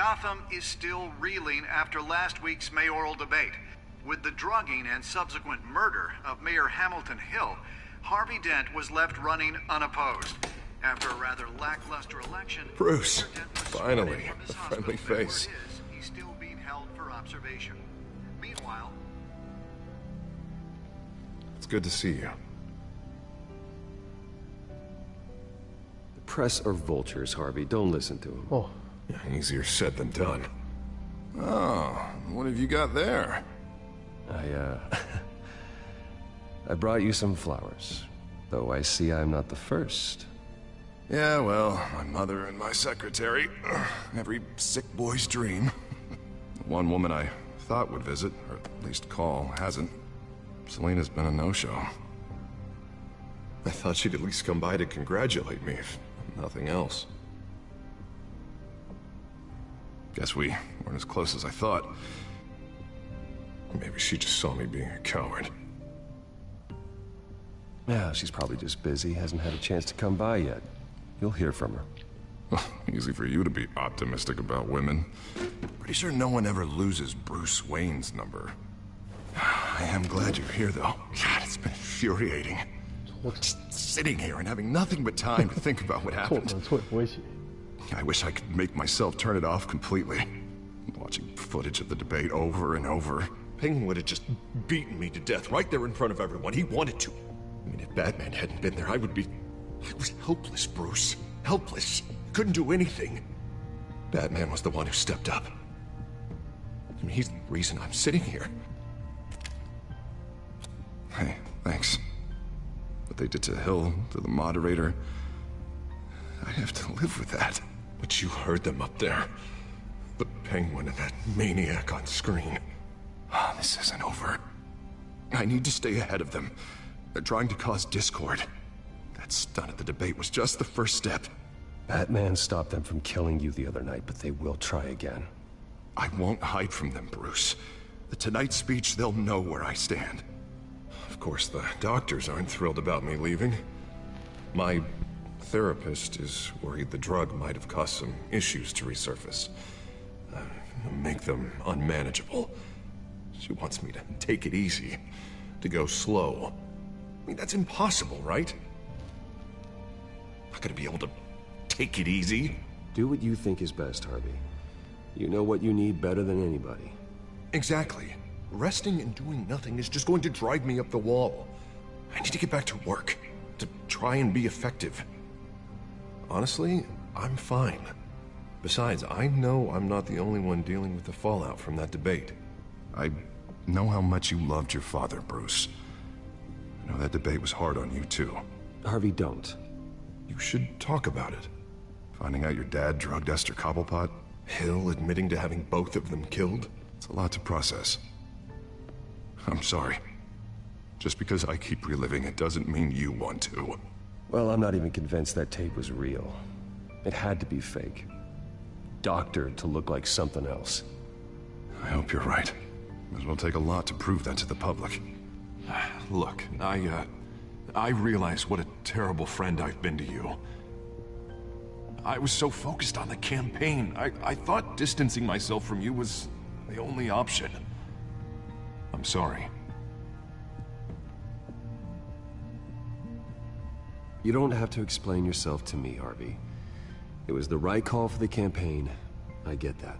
Gotham is still reeling after last week's mayoral debate. With the drugging and subsequent murder of Mayor Hamilton Hill, Harvey Dent was left running unopposed. After a rather lackluster election, Bruce, finally, a friendly face. He's still being held for observation. Meanwhile, it's good to see you. The press are vultures, Harvey. Don't listen to them. Oh, Yeah, easier said than done. Oh, what have you got there? I brought you some flowers. Though I see I'm not the first. Yeah, well, my mother and my secretary. Every sick boy's dream. The one woman I thought would visit, or at least call, hasn't. Selena's been a no-show. I thought she'd at least come by to congratulate me, if nothing else. Guess we weren't as close as I thought. Maybe she just saw me being a coward. Yeah, she's probably just busy. Hasn't had a chance to come by yet. You'll hear from her. Easy for you to be optimistic about women. Pretty sure no one ever loses Bruce Wayne's number. I am glad you're here, though. God, it's been infuriating. Just sitting here and having nothing but time to think about what 错 happened. 可能错也不会写。 I wish I could make myself turn it off completely. Watching footage of the debate over and over. Penguin would have just beaten me to death right there in front of everyone. He wanted to. I mean, if Batman hadn't been there, I was helpless, Bruce. Helpless. Couldn't do anything. Batman was the one who stepped up. I mean, he's the reason I'm sitting here. Hey, thanks. What they did to Hill, to the moderator, I have to live with that. But you heard them up there. The Penguin and that maniac on screen. This isn't over. I need to stay ahead of them. They're trying to cause discord. That stunt at the debate was just the first step. Batman stopped them from killing you the other night, but they will try again. I won't hide from them, Bruce. The Tonight speech, they'll know where I stand. Of course, the doctors aren't thrilled about me leaving. My therapist is worried the drug might have caused some issues to resurface. Make them unmanageable. She wants me to take it easy, to go slow. I mean, that's impossible, right? Not gonna be able to take it easy. Do what you think is best, Harvey. You know what you need better than anybody. Exactly. Resting and doing nothing is just going to drive me up the wall. I need to get back to work, to try and be effective. Honestly, I'm fine. Besides, I know I'm not the only one dealing with the fallout from that debate. I know how much you loved your father, Bruce. I know that debate was hard on you, too. Harvey, don't. You should talk about it. Finding out your dad drugged Esther Cobblepot, Hill admitting to having both of them killed. It's a lot to process. I'm sorry. Just because I keep reliving it doesn't mean you want to. Well, I'm not even convinced that tape was real. It had to be fake. Doctored to look like something else. I hope you're right. It will take a lot to prove that to the public. Look, I realize what a terrible friend I've been to you. I was so focused on the campaign, I thought distancing myself from you was the only option. I'm sorry. You don't have to explain yourself to me, Harvey. It was the right call for the campaign. I get that.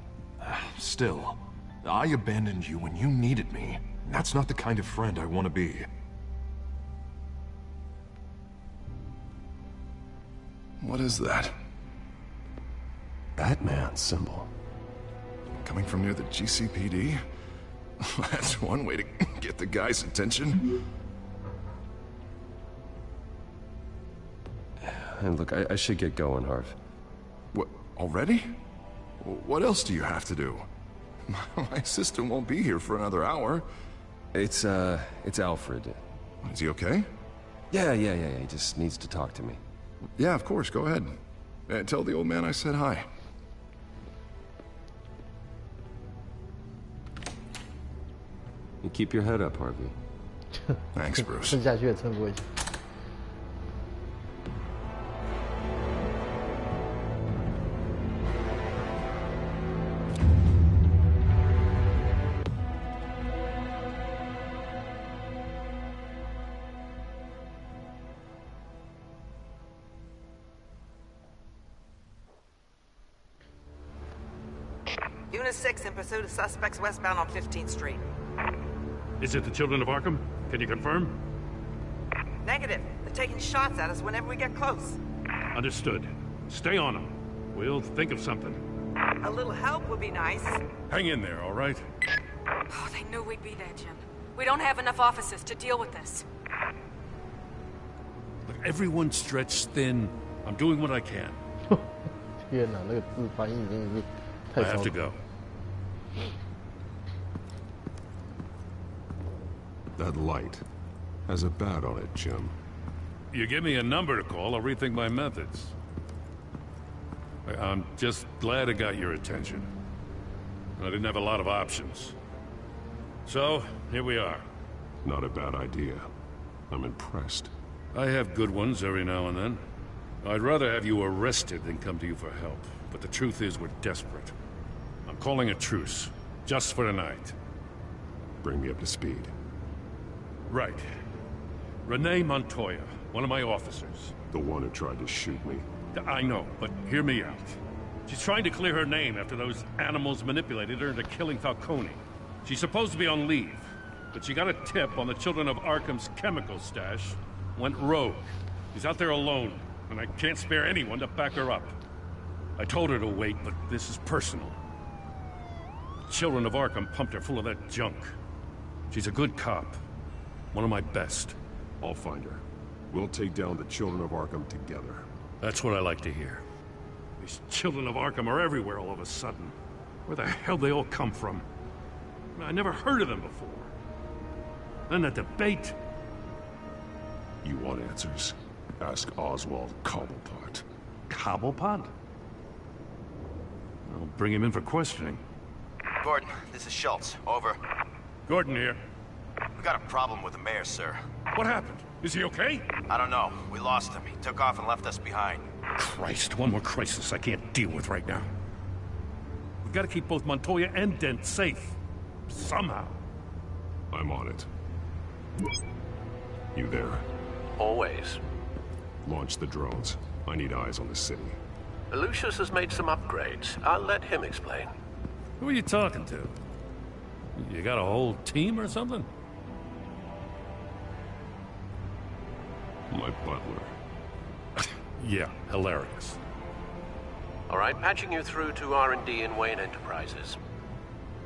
Still, I abandoned you when you needed me. That's not the kind of friend I want to be. What is that? Batman symbol. Coming from near the GCPD? That's one way to get the guy's attention. And look, I should get going, Harv. What, already? What else do you have to do? My assistant won't be here for another hour. It's Alfred. Is he okay? Yeah, he just needs to talk to me. Yeah, of course, go ahead. Tell the old man I said hi. You keep your head up, Harvey. Thanks, Bruce. 撑下去也撑不过去。Unit 6 in pursuit of suspects westbound on 15th Street. Is it the Children of Arkham? Can you confirm? Negative. They're taking shots at us whenever we get close. Understood. Stay on them. We'll think of something. A little help would be nice. Hang in there, all right? Oh, they knew we'd be there, Jim. We don't have enough officers to deal with this. Look, everyone's stretched thin. I'm doing what I can. 天哪，那个字翻译真的是 I 太 have 超 to go. That light has a bat on it, Jim. You give me a number to call, I'll rethink my methods. I'm just glad it got your attention. I didn't have a lot of options. So, here we are. Not a bad idea. I'm impressed. I have good ones every now and then. I'd rather have you arrested than come to you for help. But the truth is, we're desperate. I'm calling a truce. Just for tonight. Bring me up to speed. Right. Renee Montoya, one of my officers. The one who tried to shoot me. I know, but hear me out. She's trying to clear her name after those animals manipulated her into killing Falcone. She's supposed to be on leave, but she got a tip on the Children of Arkham's chemical stash, went rogue. She's out there alone, and I can't spare anyone to back her up. I told her to wait, but this is personal. Children of Arkham pumped her full of that junk. She's a good cop. One of my best. I'll find her. We'll take down the Children of Arkham together. That's what I like to hear. These Children of Arkham are everywhere all of a sudden. Where the hell they all come from? I never heard of them before. And the debate. You want answers? Ask Oswald Cobblepot. Cobblepot? I'll bring him in for questioning. Gordon, this is Schultz. Over. Gordon here. We got a problem with the mayor, sir. What happened? Is he okay? I don't know. We lost him. He took off and left us behind. Christ, one more crisis I can't deal with right now. We've got to keep both Montoya and Dent safe. Somehow. I'm on it. You there? Always. Launch the drones. I need eyes on the city. Lucius has made some upgrades. I'll let him explain. Who are you talking to? You got a whole team or something? My butler. Yeah, hilarious. All right, patching you through to R&D in Wayne Enterprises.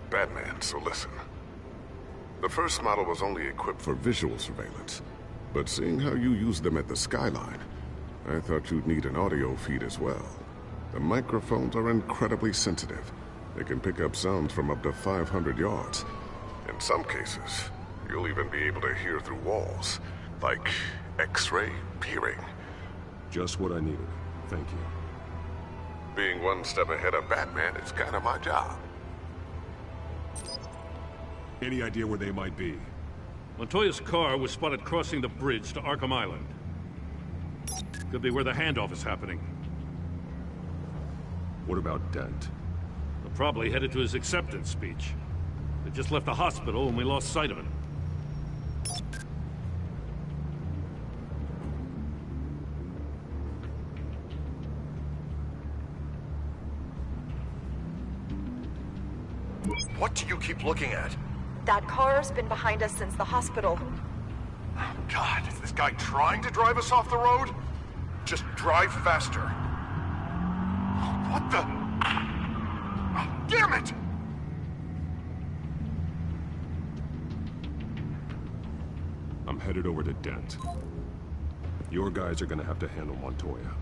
Batman, so listen. The first model was only equipped for visual surveillance, but seeing how you use them at the skyline, I thought you'd need an audio feed as well. The microphones are incredibly sensitive. They can pick up sounds from up to 500 yards. In some cases, you'll even be able to hear through walls, like X-ray peering. Just what I needed. Thank you. Being one step ahead of Batman is kind of my job. Any idea where they might be? Montoya's car was spotted crossing the bridge to Arkham Island. Could be where the handoff is happening. What about Dent? They're probably headed to his acceptance speech. They just left the hospital and we lost sight of him. What do you keep looking at? That car's been behind us since the hospital. Oh, God, is this guy trying to drive us off the road? Just drive faster. What the? Oh, damn it! I'm headed over to Dent. Your guys are gonna have to handle Montoya.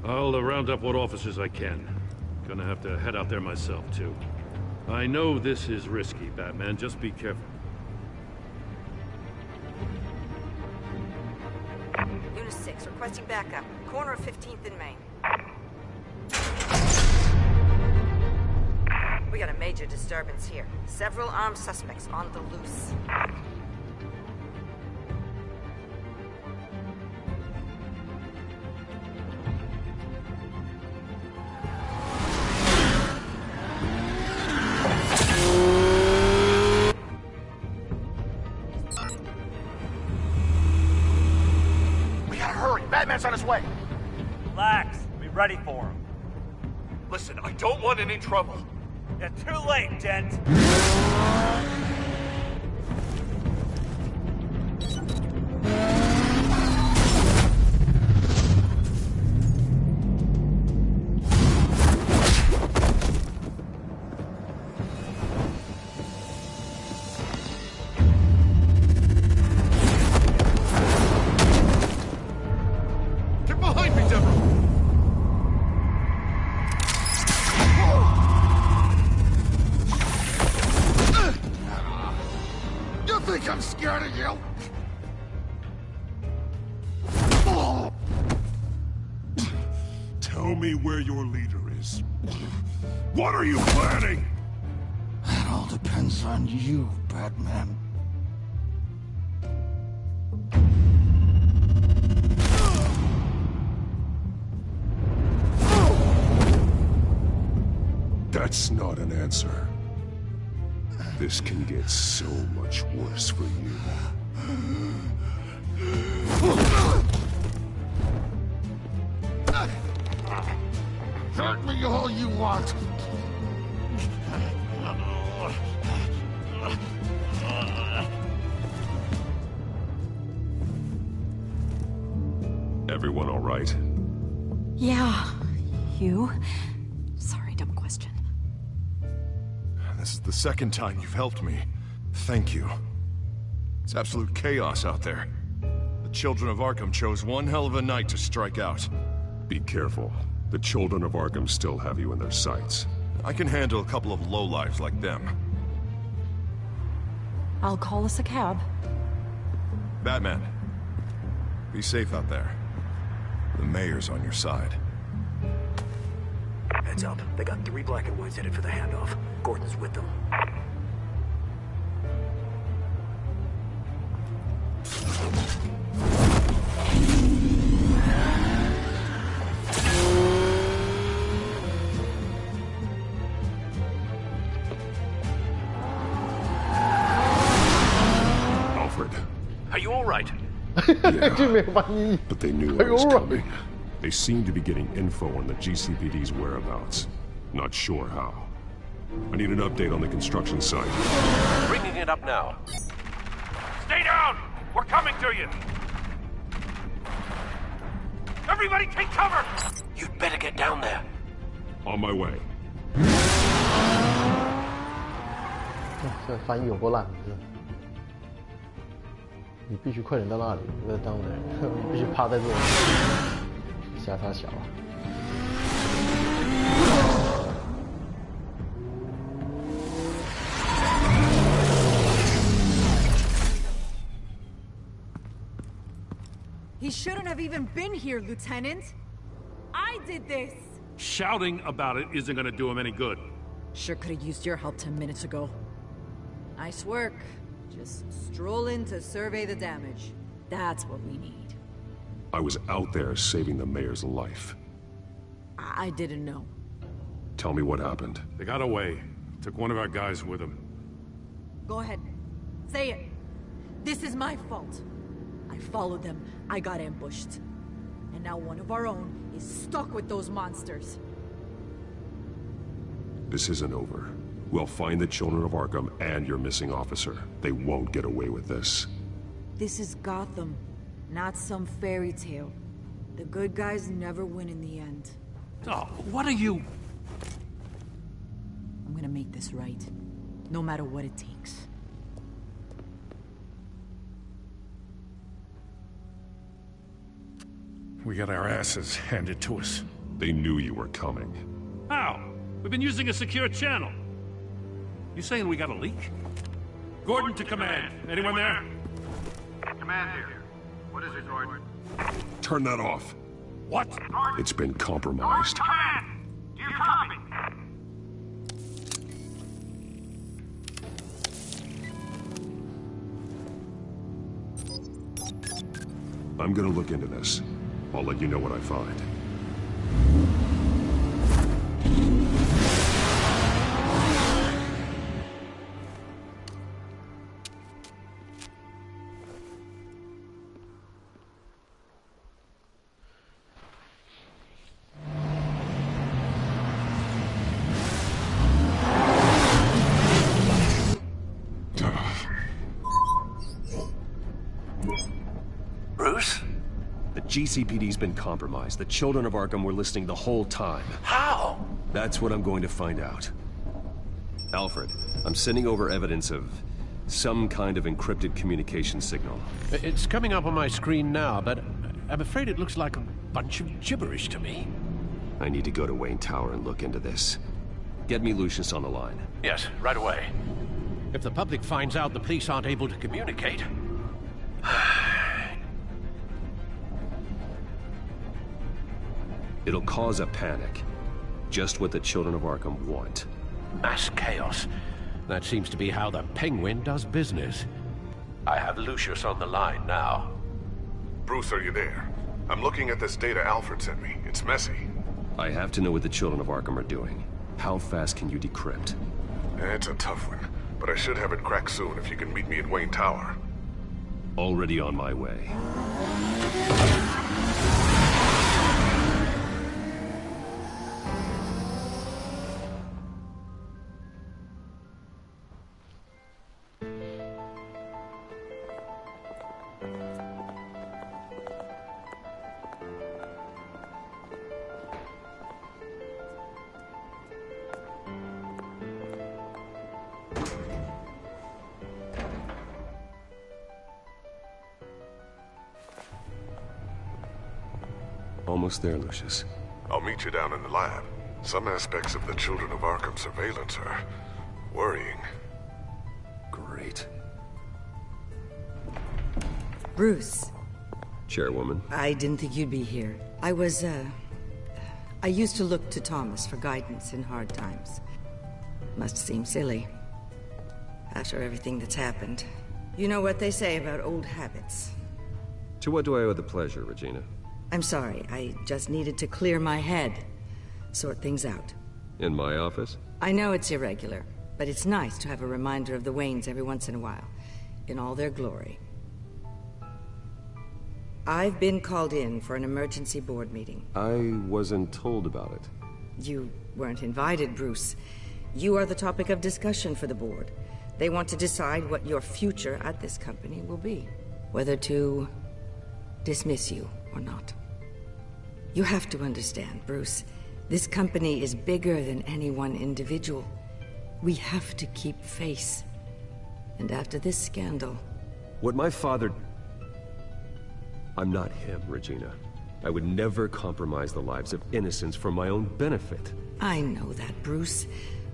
I'll round up what officers I can. Gonna have to head out there myself, too. I know this is risky, Batman. Just be careful. Unit 6, requesting backup. Corner of 15th and Main. We got a major disturbance here. Several armed suspects on the loose. We gotta hurry. Batman's on his way. Relax. We Be ready for him. Listen, I don't want any trouble. You're too late, Dent. I'm scared of you. Tell me where your leader is. What are you planning? That all depends on you, Batman. That's not an answer. This can get so much worse for you. Hurt me all you want. Everyone all right? Yeah. You? Sorry, dumb question. This is the second time you've helped me. Thank you. It's absolute chaos out there. The children of Arkham chose one hell of a night to strike out. Be careful. The children of Arkham still have you in their sights. I can handle a couple of lowlifes like them. I'll call us a cab. Batman, be safe out there. The mayor's on your side. Heads up. They got 3 black and whites headed for the handoff. Gordon's with them. Alfred. Are you all right? Yeah, but they knew I was coming. They seem to be getting info on the GCPD's whereabouts. Not sure how. I need an update on the construction site. Bringing it up now. Stay down! We're coming to you! Everybody take cover! You'd better get down there. On my way. 这翻译有够烂，是。你必须快点到那里，不要耽误人。你必须趴在这种瞎他小啊。He shouldn't have even been here, Lieutenant. I did this. Shouting about it isn't gonna do him any good. Sure could have used your help 10 minutes ago. Nice work. Just stroll in to survey the damage. That's what we need. I was out there saving the mayor's life. I didn't know. Tell me what happened. They got away. Took one of our guys with them. Go ahead. Say it. This is my fault. I followed them. I got ambushed. And now one of our own is stuck with those monsters. This isn't over. We'll find the children of Arkham and your missing officer. They won't get away with this. This is Gotham, not some fairy tale. The good guys never win in the end. Oh, what are you... I'm gonna make this right. No matter what it takes. We got our asses handed to us. They knew you were coming. How? We've been using a secure channel. You saying we got a leak? Gordon to command. Anyone there? Command here. What is it, Gordon? Turn that off. What? It's been compromised. Command! Do you copy? I'm gonna look into this. I'll let you know what I find. GCPD's been compromised. The children of Arkham were listening the whole time. How? That's what I'm going to find out. Alfred, I'm sending over evidence of some kind of encrypted communication signal. It's coming up on my screen now, but I'm afraid it looks like a bunch of gibberish to me. I need to go to Wayne Tower and look into this. Get me Lucius on the line. Yes, right away. If the public finds out the police aren't able to communicate... It'll cause a panic. Just what the children of Arkham want. Mass chaos. That seems to be how the Penguin does business. I have Lucius on the line now. Bruce, are you there? I'm looking at this data Alfred sent me. It's messy. I have to know what the children of Arkham are doing. How fast can you decrypt? It's a tough one, but I should have it cracked soon if you can meet me at Wayne Tower. Already on my way. Almost there, Lucius. I'll meet you down in the lab. Some aspects of the Children of Arkham surveillance are worrying. Great. Bruce. Chairwoman. I didn't think you'd be here. I used to look to Thomas for guidance in hard times. Must seem silly. After everything that's happened. You know what they say about old habits. To what do I owe the pleasure, Regina? I'm sorry, I just needed to clear my head. Sort things out. In my office? I know it's irregular, but it's nice to have a reminder of the Waynes every once in a while. In all their glory. I've been called in for an emergency board meeting. I wasn't told about it. You weren't invited, Bruce. You are the topic of discussion for the board. They want to decide what your future at this company will be. Whether to dismiss you or not. You have to understand, Bruce. This company is bigger than any one individual. We have to keep face. And after this scandal... What my father... I'm not him, Regina. I would never compromise the lives of innocents for my own benefit. I know that, Bruce.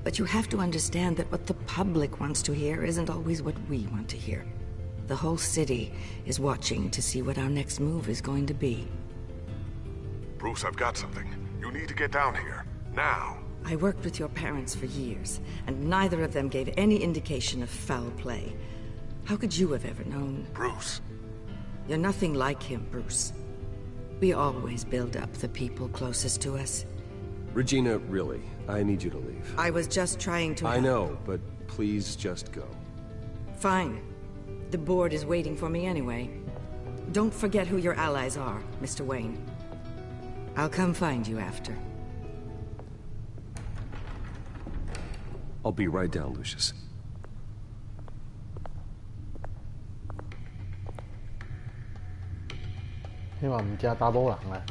But you have to understand that what the public wants to hear isn't always what we want to hear. The whole city is watching to see what our next move is going to be. Bruce, I've got something. You need to get down here. Now. I worked with your parents for years, and neither of them gave any indication of foul play. How could you have ever known? Bruce. You're nothing like him, Bruce. We always build up the people closest to us. Regina, really, I need you to leave. I was just trying to... I know, but please just go. Fine. The board is waiting for me anyway. Don't forget who your allies are, Mr. Wayne. I'll come find you after. I'll be right down, Lucius. 希望唔只打到人啊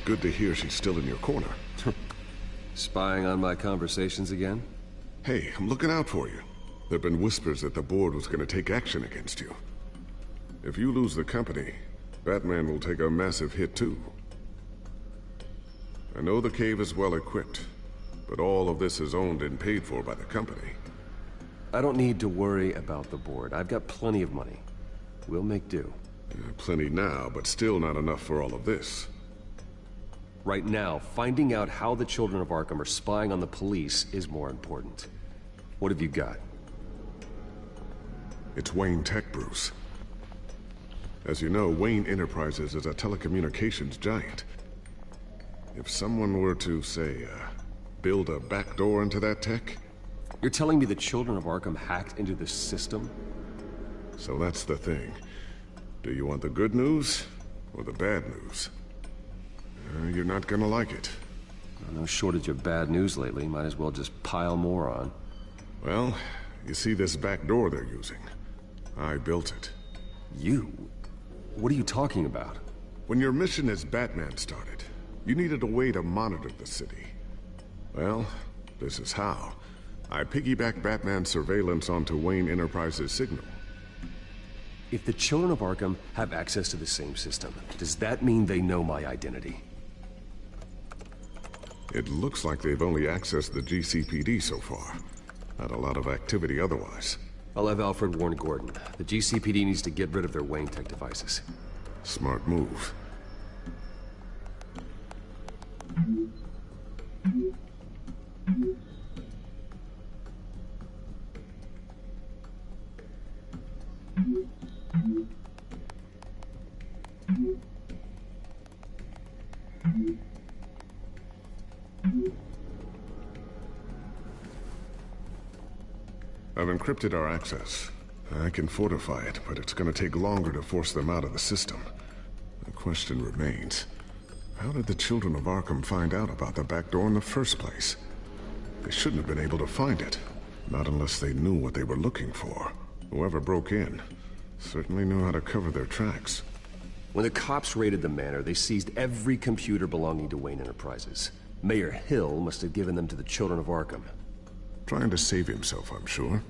！Good to hear she's still in your corner. Spying on my conversations again? Hey, I'm looking out for you. There've been whispers that the board was going to take action against you. If you lose the company, Batman will take a massive hit too. I know the cave is well equipped, but all of this is owned and paid for by the company. I don't need to worry about the board. I've got plenty of money. We'll make do. Plenty now, but still not enough for all of this. Right now, finding out how the Children of Arkham are spying on the police is more important. What have you got? It's Wayne Tech, Bruce. As you know, Wayne Enterprises is a telecommunications giant. If someone were to, say, build a backdoor into that tech... You're telling me the Children of Arkham hacked into this system? So that's the thing. Do you want the good news or the bad news? You're not gonna like it. No shortage of bad news lately. Might as well just pile more on. Well, you see this back door they're using? I built it. You? What are you talking about? When your mission as Batman started, you needed a way to monitor the city. Well, this is how. I piggybacked Batman's surveillance onto Wayne Enterprises' signal. If the Children of Arkham have access to the same system, does that mean they know my identity? It looks like they've only accessed the GCPD so far. Not a lot of activity otherwise. I'll have Alfred warn Gordon. The GCPD needs to get rid of their Wayne Tech devices. Smart move. I've encrypted our access. I can fortify it, but it's gonna take longer to force them out of the system. The question remains, how did the Children of Arkham find out about the back door in the first place? They shouldn't have been able to find it. Not unless they knew what they were looking for. Whoever broke in certainly knew how to cover their tracks. When the cops raided the manor, they seized every computer belonging to Wayne Enterprises. Mayor Hill must have given them to the Children of Arkham. Trying to save himself, I'm sure.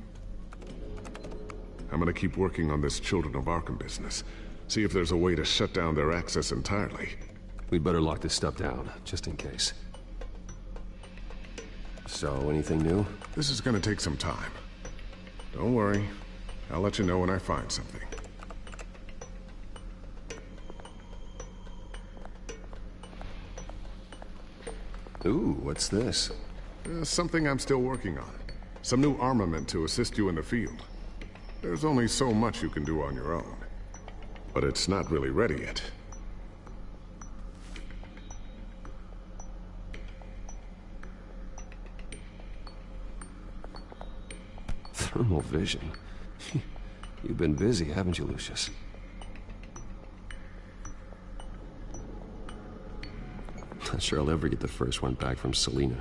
I'm gonna keep working on this Children of Arkham business. See if there's a way to shut down their access entirely. We'd better lock this stuff down, just in case. So, anything new? This is gonna take some time. Don't worry. I'll let you know when I find something. Ooh, what's this? Something I'm still working on. Some new armament to assist you in the field. There's only so much you can do on your own. But it's not really ready yet. Thermal vision. You've been busy, haven't you, Lucius? Not sure I'll ever get the first one back from Selina.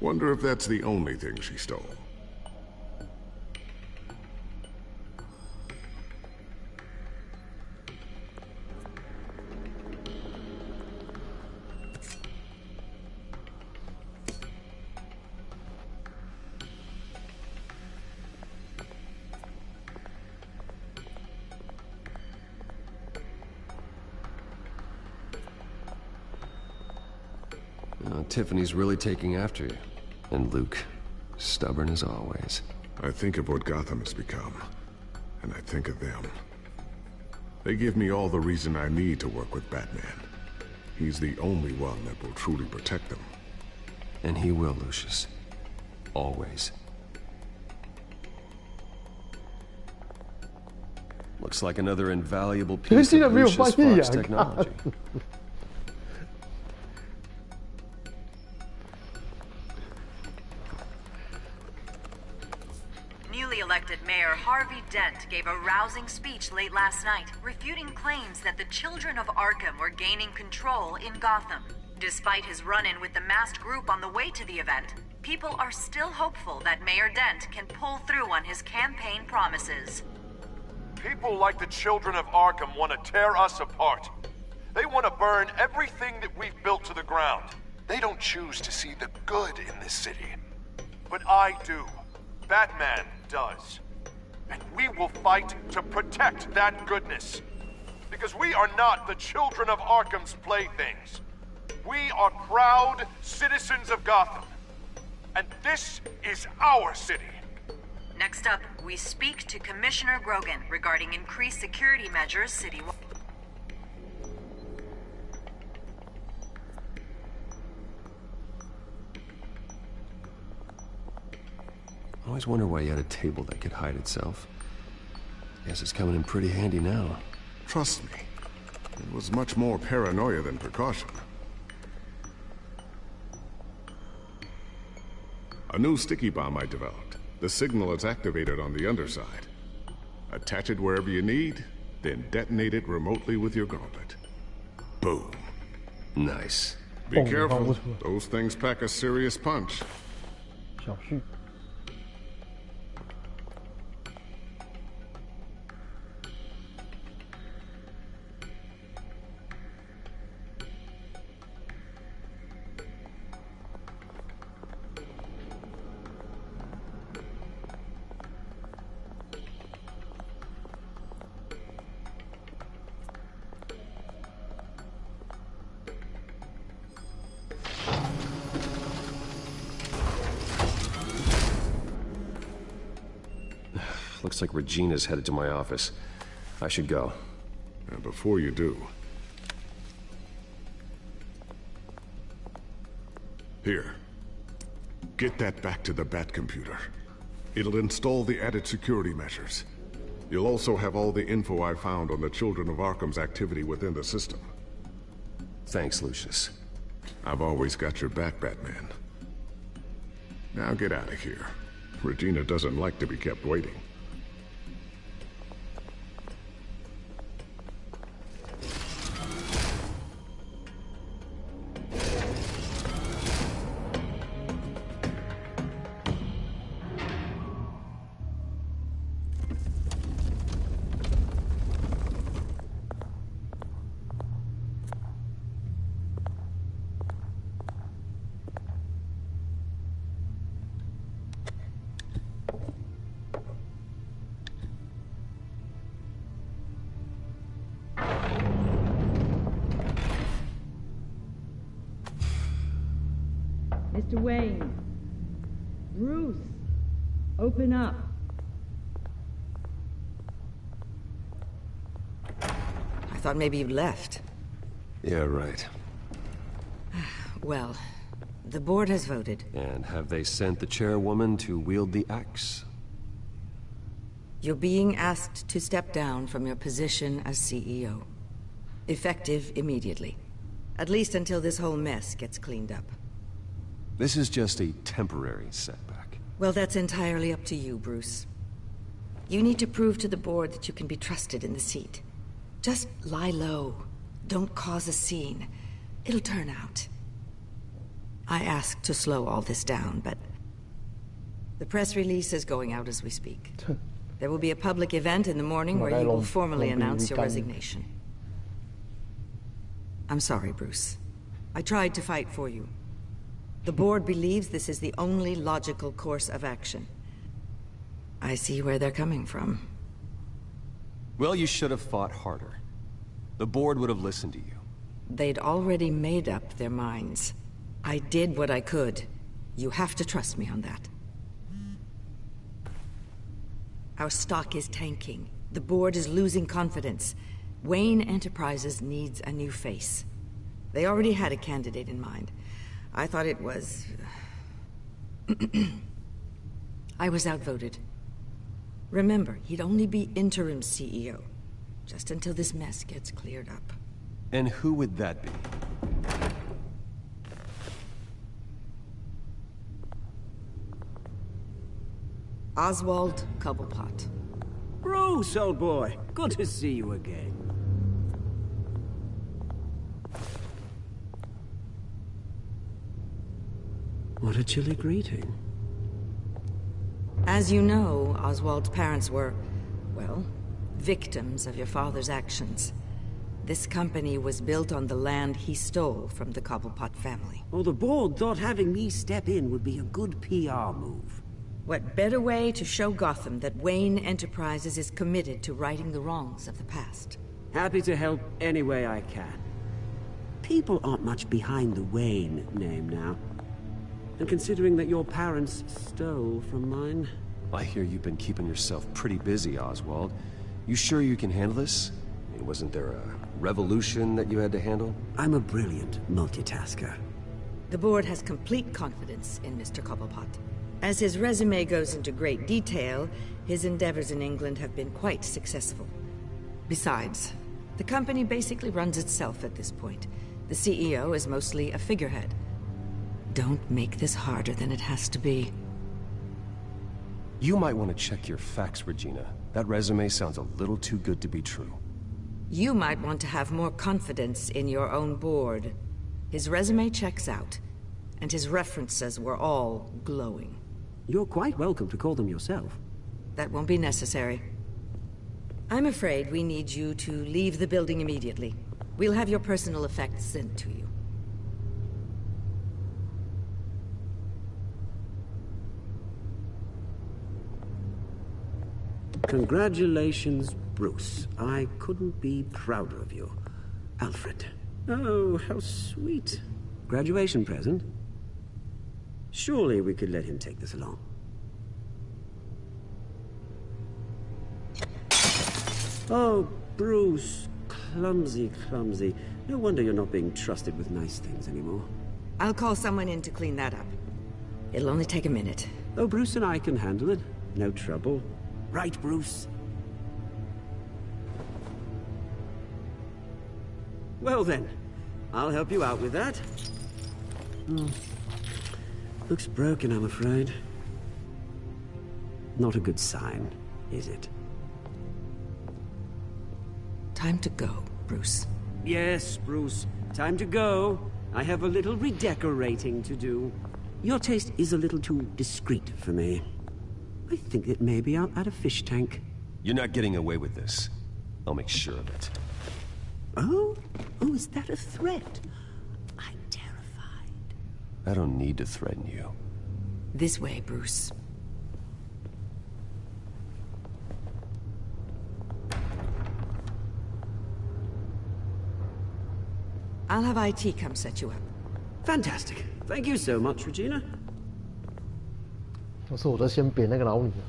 Wonder if that's the only thing she stole. Tiffany's really taking after you. And Luke, stubborn as always. I think of what Gotham has become, and I think of them. They give me all the reason I need to work with Batman. He's the only one that will truly protect them. And he will, Lucius. Always. Looks like another invaluable piece of Lucius Fox technology. Elected Mayor Harvey Dent gave a rousing speech late last night, refuting claims that the Children of Arkham were gaining control in Gotham. Despite his run-in with the masked group on the way to the event, people are still hopeful that Mayor Dent can pull through on his campaign promises. People like the Children of Arkham want to tear us apart. They want to burn everything that we've built to the ground. They don't choose to see the good in this city. But I do. Batman does. And we will fight to protect that goodness. Because we are not the Children of Arkham's playthings. We are proud citizens of Gotham. And this is our city. Next up, we speak to Commissioner Grogan regarding increased security measures citywide. I always wonder why you had a table that could hide itself. Guess it's coming in pretty handy now. Trust me, it was much more paranoia than precaution. A new sticky bomb I developed. The signal is activated on the underside. Attach it wherever you need, then detonate it remotely with your gauntlet. Boom. Nice. Be careful. Those things pack a serious punch. 小旭。Looks like Regina's headed to my office. I should go. And before you do... Here. Get that back to the Bat computer. It'll install the added security measures. You'll also have all the info I found on the Children of Arkham's activity within the system. Thanks, Lucius. I've always got your back, Batman. Now get out of here. Regina doesn't like to be kept waiting. Mr. Wayne. Bruce. Open up. I thought maybe you'd left. Yeah, right. Well, the board has voted. And have they sent the chairwoman to wield the axe? You're being asked to step down from your position as CEO. Effective immediately. At least until this whole mess gets cleaned up. This is just a temporary setback. Well, that's entirely up to you, Bruce. You need to prove to the board that you can be trusted in the seat. Just lie low. Don't cause a scene. It'll turn out. I asked to slow all this down, but... the press release is going out as we speak. There will be a public event in the morning where you will formally announce your resignation. I'm sorry, Bruce. I tried to fight for you. The board believes this is the only logical course of action. I see where they're coming from. Well, you should have fought harder. The board would have listened to you. They'd already made up their minds. I did what I could. You have to trust me on that. Our stock is tanking. The board is losing confidence. Wayne Enterprises needs a new face. They already had a candidate in mind. I thought it was... I was outvoted. Remember, he'd only be interim CEO. Just until this mess gets cleared up. And who would that be? Oswald Cobblepot. Bruce, old boy. Good to see you again. What a chilly greeting. As you know, Oswald's parents were, well, victims of your father's actions. This company was built on the land he stole from the Cobblepot family. Well, the board thought having me step in would be a good PR move. What better way to show Gotham that Wayne Enterprises is committed to righting the wrongs of the past? Happy to help any way I can. People aren't much behind the Wayne name now. And considering that your parents stole from mine... I hear you've been keeping yourself pretty busy, Oswald. You sure you can handle this? I mean, wasn't there a revolution that you had to handle? I'm a brilliant multitasker. The board has complete confidence in Mr. Cobblepot. As his resume goes into great detail, his endeavors in England have been quite successful. Besides, the company basically runs itself at this point. The CEO is mostly a figurehead. Don't make this harder than it has to be. You might want to check your facts, Regina. That resume sounds a little too good to be true. You might want to have more confidence in your own board. His resume checks out, and his references were all glowing. You're quite welcome to call them yourself. That won't be necessary. I'm afraid we need you to leave the building immediately. We'll have your personal effects sent to you. Congratulations, Bruce. I couldn't be prouder of you. Alfred. Oh, how sweet. Graduation present? Surely we could let him take this along. Oh, Bruce. Clumsy, clumsy. No wonder you're not being trusted with nice things anymore. I'll call someone in to clean that up. It'll only take a minute. Oh, Bruce and I can handle it. No trouble. Right, Bruce? Well then, I'll help you out with that. Looks broken, I'm afraid. Not a good sign, is it? Time to go, Bruce. Yes, Bruce. Time to go. I have a little redecorating to do. Your taste is a little too discreet for me. I think that maybe I'll add a fish tank. You're not getting away with this. I'll make sure of it. Oh? Oh, is that a threat? I'm terrified. I don't need to threaten you. This way, Bruce. I'll have IT come set you up. Fantastic. Thank you so much, Regina. 我说我在先扁那个老女人。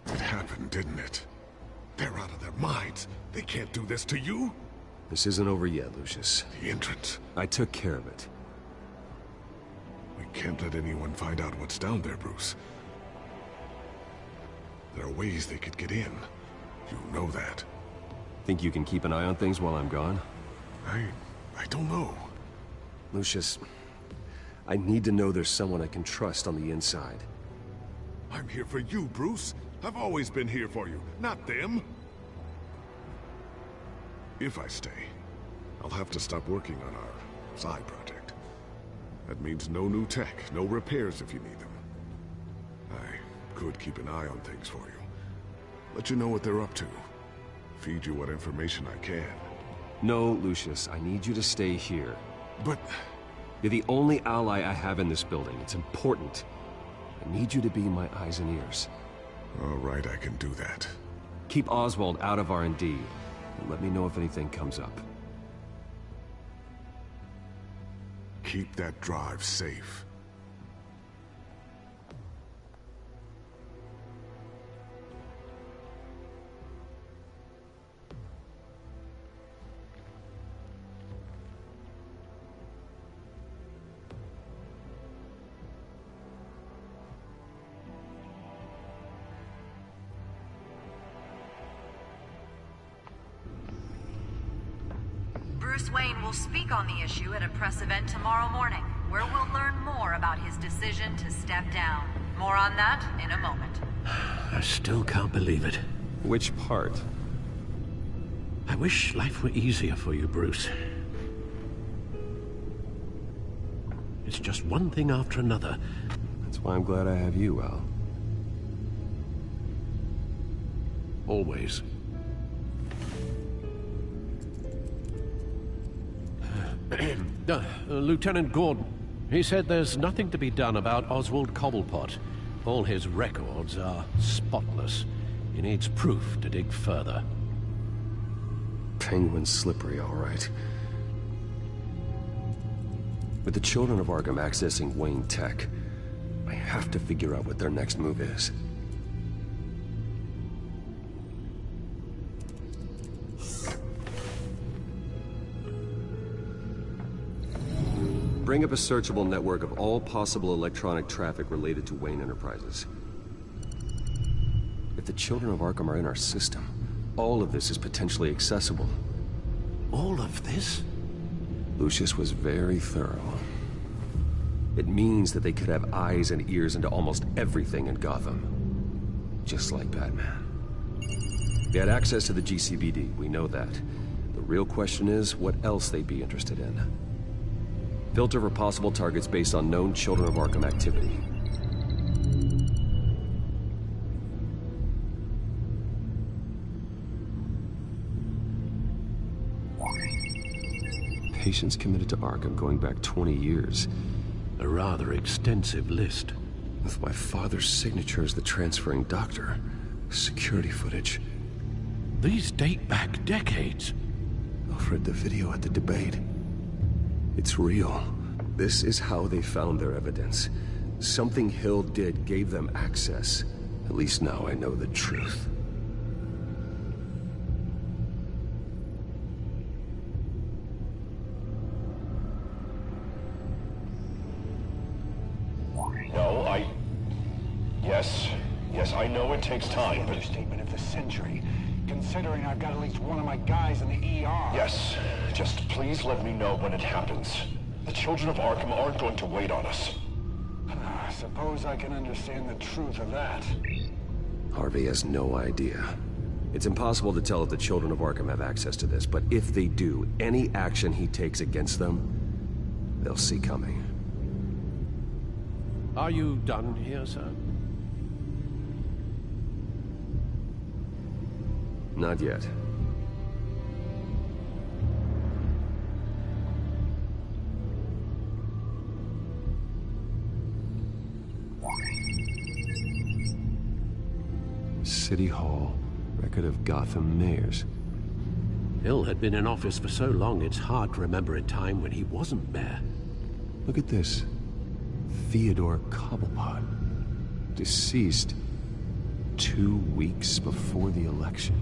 It happened, didn't it? They're out of their minds. They can't do this to you. This isn't over yet, Lucius. The entrance. I took care of it. We can't let anyone find out what's down there, Bruce. There are ways they could get in. You know that. Think you can keep an eye on things while I'm gone? I don't know. Lucius, I need to know there's someone I can trust on the inside. I'm here for you, Bruce. I've always been here for you, not them. If I stay, I'll have to stop working on our side project. That means no new tech, no repairs if you need them. I could keep an eye on things for you. Let you know what they're up to. Feed you what information I can. No, Lucius, I need you to stay here. But... You're the only ally I have in this building. It's important. I need you to be my eyes and ears. All right, I can do that. Keep Oswald out of R&D, and let me know if anything comes up. Keep that drive safe. Bruce Wayne will speak on the issue at a press event tomorrow morning, where we'll learn more about his decision to step down. More on that in a moment. I still can't believe it. Which part? I wish life were easier for you, Bruce. It's just one thing after another. That's why I'm glad I have you, Al. Always. Lieutenant Gordon. He said there's nothing to be done about Oswald Cobblepot. All his records are spotless. He needs proof to dig further. Penguin's slippery, all right. With the children of Arkham accessing Wayne Tech, I have to figure out what their next move is. Bring up a searchable network of all possible electronic traffic related to Wayne Enterprises. If the children of Arkham are in our system, all of this is potentially accessible. All of this? Lucius was very thorough. It means that they could have eyes and ears into almost everything in Gotham. Just like Batman. They had access to the GCPD, we know that. The real question is, what else they'd be interested in. Filter for possible targets based on known Children of Arkham activity. Patients committed to Arkham going back 20 years. A rather extensive list. With my father's signature as the transferring doctor. Security footage. These date back decades. Alfred, the video at the debate. It's real. This is how they found their evidence. Something Hill did gave them access. At least now I know the truth. No, Yes, I know it takes time, but... Understatement of the century. Considering I've got at least one of my guys in the ER. Yes, just please let me know when it happens. The children of Arkham aren't going to wait on us. I suppose I can understand the truth of that. Harvey has no idea. It's impossible to tell if the children of Arkham have access to this, but if they do, any action he takes against them, they'll see coming. Are you done here, sir? Not yet. City Hall, record of Gotham mayors. Hill had been in office for so long, it's hard to remember a time when he wasn't mayor. Look at this. Theodore Cobblepot. Deceased 2 weeks before the election.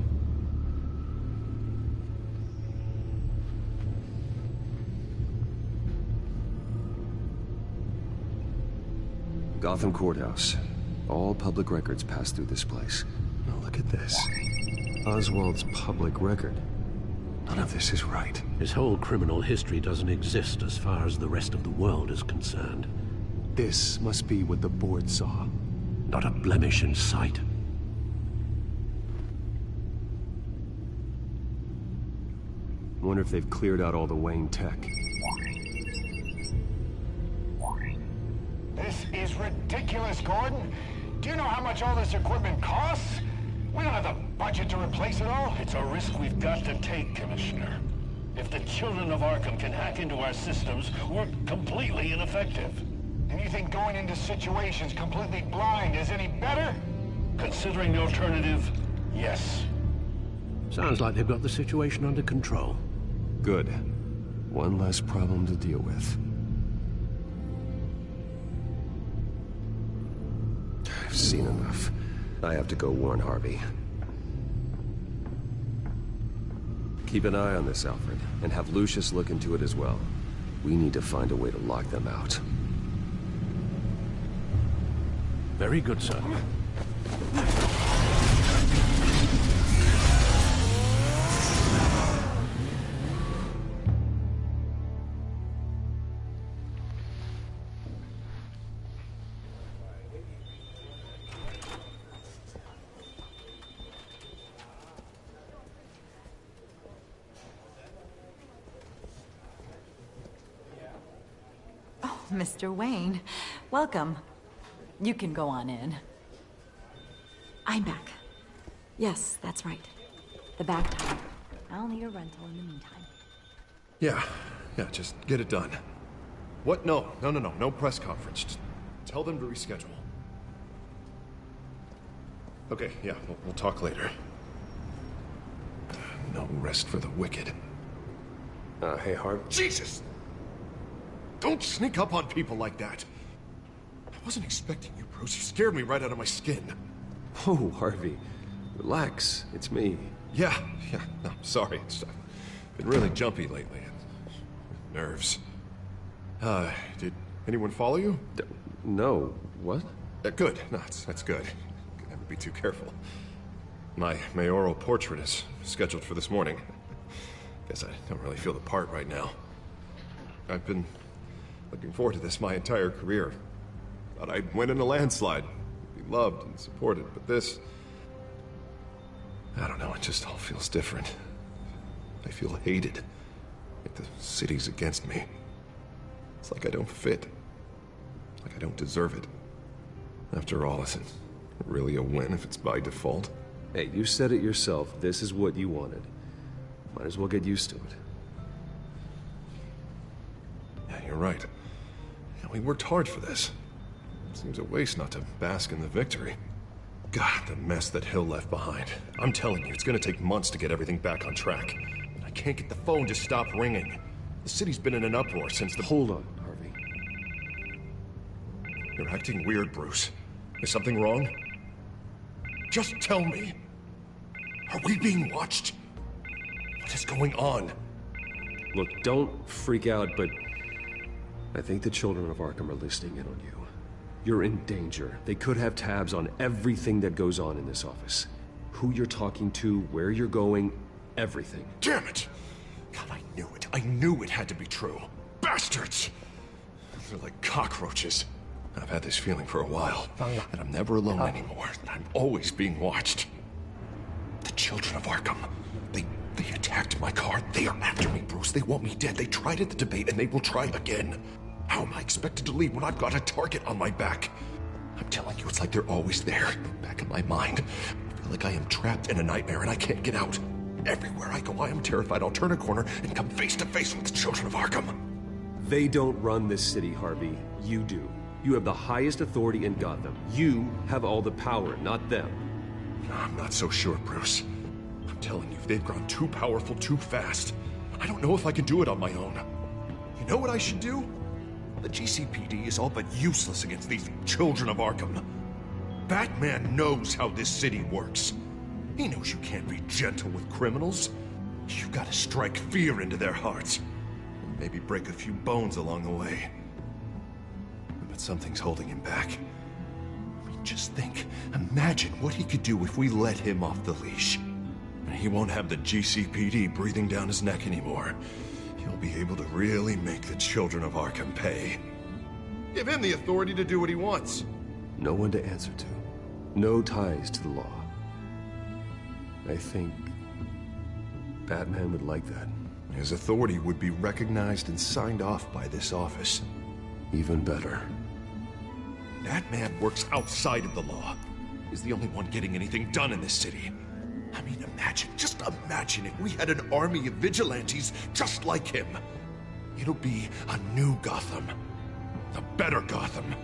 Gotham Courthouse. All public records pass through this place. Now look at this. Oswald's public record. None of this is right. His whole criminal history doesn't exist as far as the rest of the world is concerned. This must be what the board saw. Not a blemish in sight. Wonder if they've cleared out all the Wayne tech. This is ridiculous, Gordon. Do you know how much all this equipment costs? We don't have the budget to replace it all. It's a risk we've got to take, Commissioner. If the children of Arkham can hack into our systems, we're completely ineffective. And you think going into situations completely blind is any better? Considering the alternative, yes. Sounds like they've got the situation under control. Good. One less problem to deal with. I've seen enough. I have to go warn Harvey. Keep an eye on this, Alfred, and have Lucius look into it as well. We need to find a way to lock them out. Very good, sir. Mr. Wayne, welcome. You can go on in. I'm back. Yes, that's right. The back time. I'll need a rental in the meantime. Yeah, Yeah, just get it done. What? No, no press conference. Just tell them to reschedule. Okay, yeah, we'll talk later. No rest for the wicked. Hey, Harv. Jesus! Don't sneak up on people like that. I wasn't expecting you, Bruce. You scared me right out of my skin. Oh, Harvey. Relax. It's me. Yeah, no, sorry. I've been really jumpy lately. Nerves. Did anyone follow you? No. What? Good. No, that's good. Could never be too careful. My mayoral portrait is scheduled for this morning. Guess I don't really feel the part right now. I've been looking forward to this my entire career. Thought I'd win in a landslide, be loved and supported, but this... I don't know, it just all feels different. I feel hated. Like the city's against me. It's like I don't fit. Like I don't deserve it. After all, is it really a win if it's by default? Hey, you said it yourself. This is what you wanted. Might as well get used to it. Yeah, you're right. Yeah, we worked hard for this. Seems a waste not to bask in the victory. God, the mess that Hill left behind. I'm telling you, it's gonna take months to get everything back on track. And I can't get the phone to stop ringing. The city's been in an uproar since the... Hold on, Harvey. You're acting weird, Bruce. Is something wrong? Just tell me. Are we being watched? What is going on? Look, don't freak out, but I think the children of Arkham are listening in on you. You're in danger. They could have tabs on everything that goes on in this office. Who you're talking to, where you're going, everything. Damn it! God, I knew it. I knew it had to be true. Bastards! They're like cockroaches. I've had this feeling for a while, and I'm never alone anymore. I'm always being watched. The children of Arkham. They attacked my car. They are after me, Bruce. They want me dead. They tried at the debate, and they will try again. How am I expected to leave when I've got a target on my back? I'm telling you, it's like they're always there, back in my mind. I feel like I am trapped in a nightmare, and I can't get out. Everywhere I go, I am terrified I'll turn a corner and come face to face with the children of Arkham. They don't run this city, Harvey. You do. You have the highest authority in Gotham. You have all the power, not them. I'm not so sure, Bruce. I'm telling you, they've grown too powerful too fast. I don't know if I can do it on my own. You know what I should do? The GCPD is all but useless against these children of Arkham. Batman knows how this city works. He knows you can't be gentle with criminals. You've got to strike fear into their hearts. Maybe break a few bones along the way. But something's holding him back. I mean, just think. Imagine what he could do if we let him off the leash. He won't have the GCPD breathing down his neck anymore. He'll be able to really make the children of Arkham pay. Give him the authority to do what he wants. No one to answer to. No ties to the law. I think Batman would like that. His authority would be recognized and signed off by this office. Even better. That man works outside of the law. He's the only one getting anything done in this city. I mean, just imagine if we had an army of vigilantes just like him. It'll be a new Gotham. A better Gotham.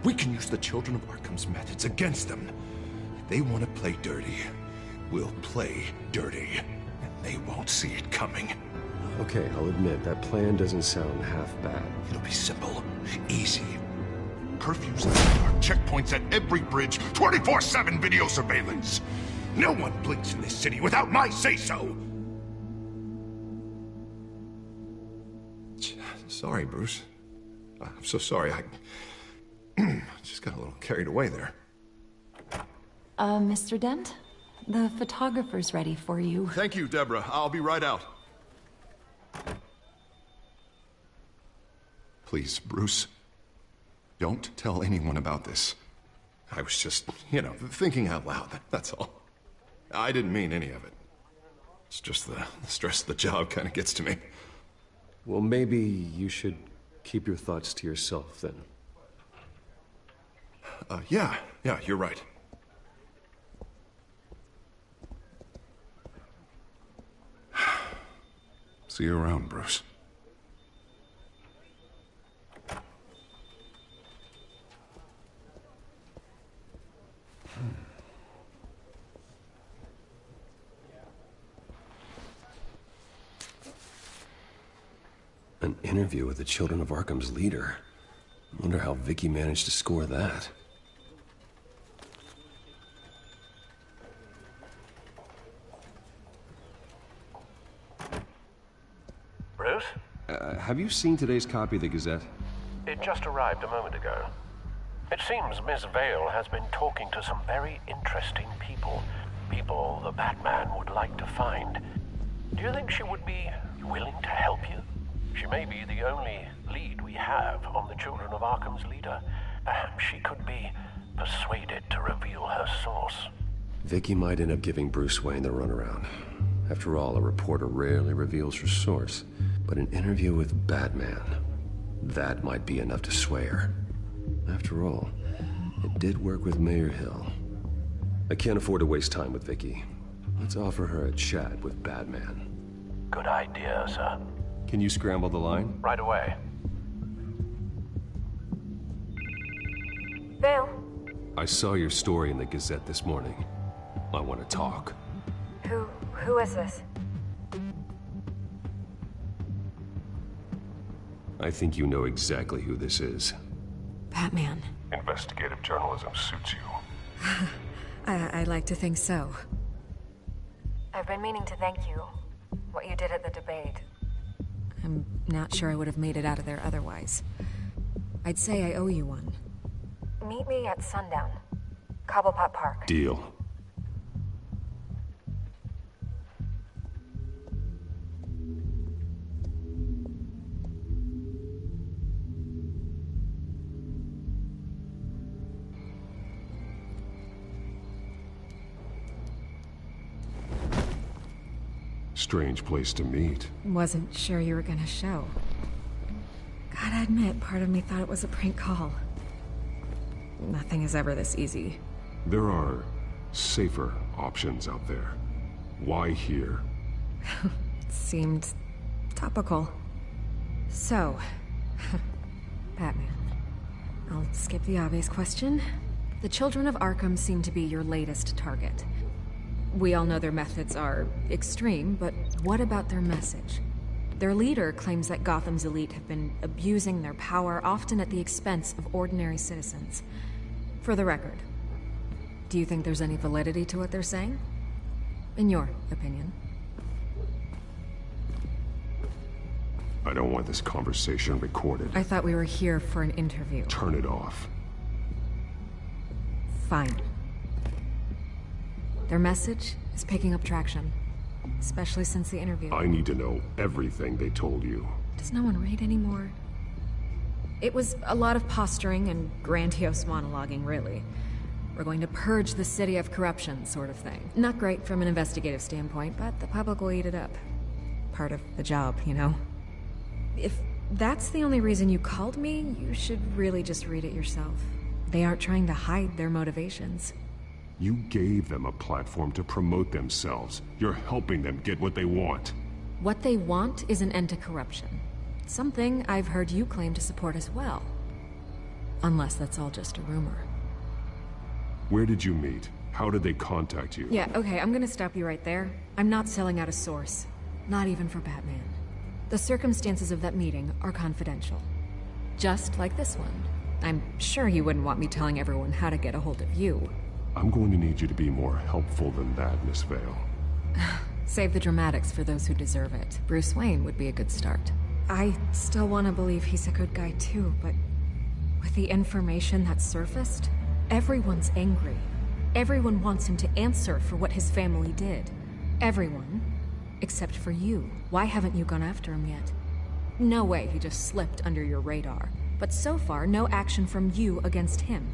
We can use the children of Arkham's methods against them. If they want to play dirty, we'll play dirty. And they won't see it coming. Okay, I'll admit, that plan doesn't sound half bad. It'll be simple, easy. Curfews at the dark, checkpoints at every bridge, 24/7 video surveillance. No one blinks in this city without my say-so! Sorry, Bruce. I'm so sorry. I just got a little carried away there. Mr. Dent? The photographer's ready for you. Thank you, Deborah. I'll be right out. Please, Bruce. Don't tell anyone about this. I was just, thinking out loud, that's all. I didn't mean any of it. It's just the stress of the job kind of gets to me. Well, maybe you should keep your thoughts to yourself, then. Yeah, you're right. See you around, Bruce. An interview with the Children of Arkham's leader. I wonder how Vicky managed to score that. Bruce? Have you seen today's copy of the Gazette? It just arrived a moment ago. It seems Miss Vale has been talking to some very interesting people. People the Batman would like to find. Do you think she would be willing to help you? She may be the only lead we have on the Children of Arkham's leader. Perhaps she could be persuaded to reveal her source. Vicky might end up giving Bruce Wayne the runaround. After all, a reporter rarely reveals her source. But an interview with Batman, that might be enough to sway her. After all, it did work with Mayor Hill. I can't afford to waste time with Vicky. Let's offer her a chat with Batman. Good idea, sir. Can you scramble the line? Right away. Vale? I saw your story in the Gazette this morning. I want to talk. Who is this? I think you know exactly who this is. Batman. Investigative journalism suits you. I'd like to think so. I've been meaning to thank you. What you did at the debate. I'm not sure I would have made it out of there otherwise. I'd say I owe you one. Meet me at sundown. Cobblepot Park. Deal. Strange place to meet. Wasn't sure you were gonna show. Gotta admit, part of me thought it was a prank call. Nothing is ever this easy. There are safer options out there. Why here? Seemed topical. So, Batman. I'll skip the obvious question. The Children of Arkham seem to be your latest target. We all know their methods are extreme, but what about their message? Their leader claims that Gotham's elite have been abusing their power, often at the expense of ordinary citizens. For the record, do you think there's any validity to what they're saying? In your opinion? I don't want this conversation recorded. I thought we were here for an interview. Turn it off. Fine. Their message is picking up traction, especially since the interview. I need to know everything they told you. Does no one read anymore? It was a lot of posturing and grandiose monologuing, really. We're going to purge the city of corruption, sort of thing. Not great from an investigative standpoint, but the public will eat it up. Part of the job, you know? If that's the only reason you called me, you should really just read it yourself. They aren't trying to hide their motivations. You gave them a platform to promote themselves. You're helping them get what they want. What they want is an end to corruption. Something I've heard you claim to support as well. Unless that's all just a rumor. Where did you meet? How did they contact you? Yeah, okay, I'm gonna stop you right there. I'm not selling out a source. Not even for Batman. The circumstances of that meeting are confidential. Just like this one. I'm sure you wouldn't want me telling everyone how to get a hold of you. I'm going to need you to be more helpful than that, Miss Vale. Save the dramatics for those who deserve it. Bruce Wayne would be a good start. I still want to believe he's a good guy too, but with the information that surfaced, everyone's angry. Everyone wants him to answer for what his family did. Everyone, except for you. Why haven't you gone after him yet? No way he just slipped under your radar. But so far, no action from you against him.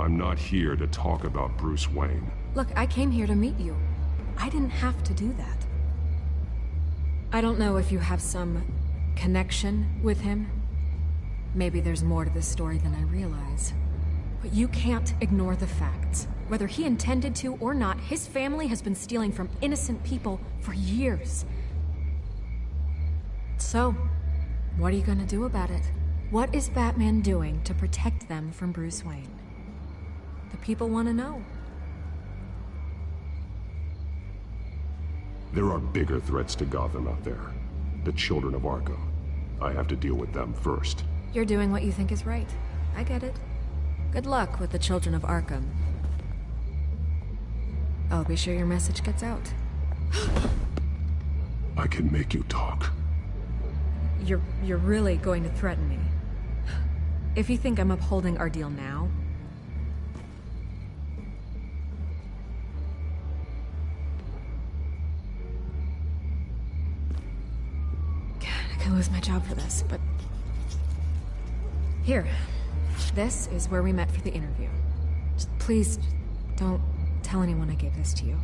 I'm not here to talk about Bruce Wayne. Look, I came here to meet you. I didn't have to do that. I don't know if you have some connection with him. Maybe there's more to this story than I realize. But you can't ignore the facts. Whether he intended to or not, his family has been stealing from innocent people for years. So, what are you gonna do about it? What is Batman doing to protect them from Bruce Wayne? The people want to know. There are bigger threats to Gotham out there. The Children of Arkham. I have to deal with them first. You're doing what you think is right. I get it. Good luck with the children of Arkham. I'll be sure your message gets out. I can make you talk. You're really going to threaten me? If you think I'm upholding our deal now... God, I could lose my job for this, but... Here. This is where we met for the interview. Just please, don't tell anyone I gave this to you.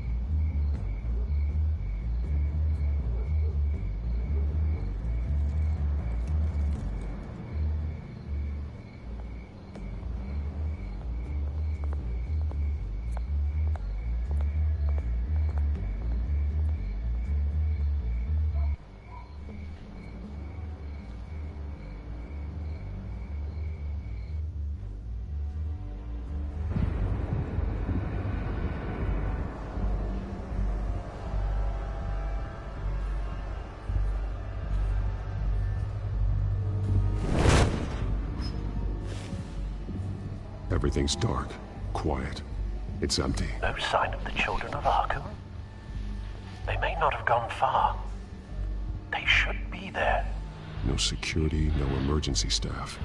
Everything's dark, quiet. It's empty. No sign of the children of Arkham? They may not have gone far. They should be there. No security, no emergency staff.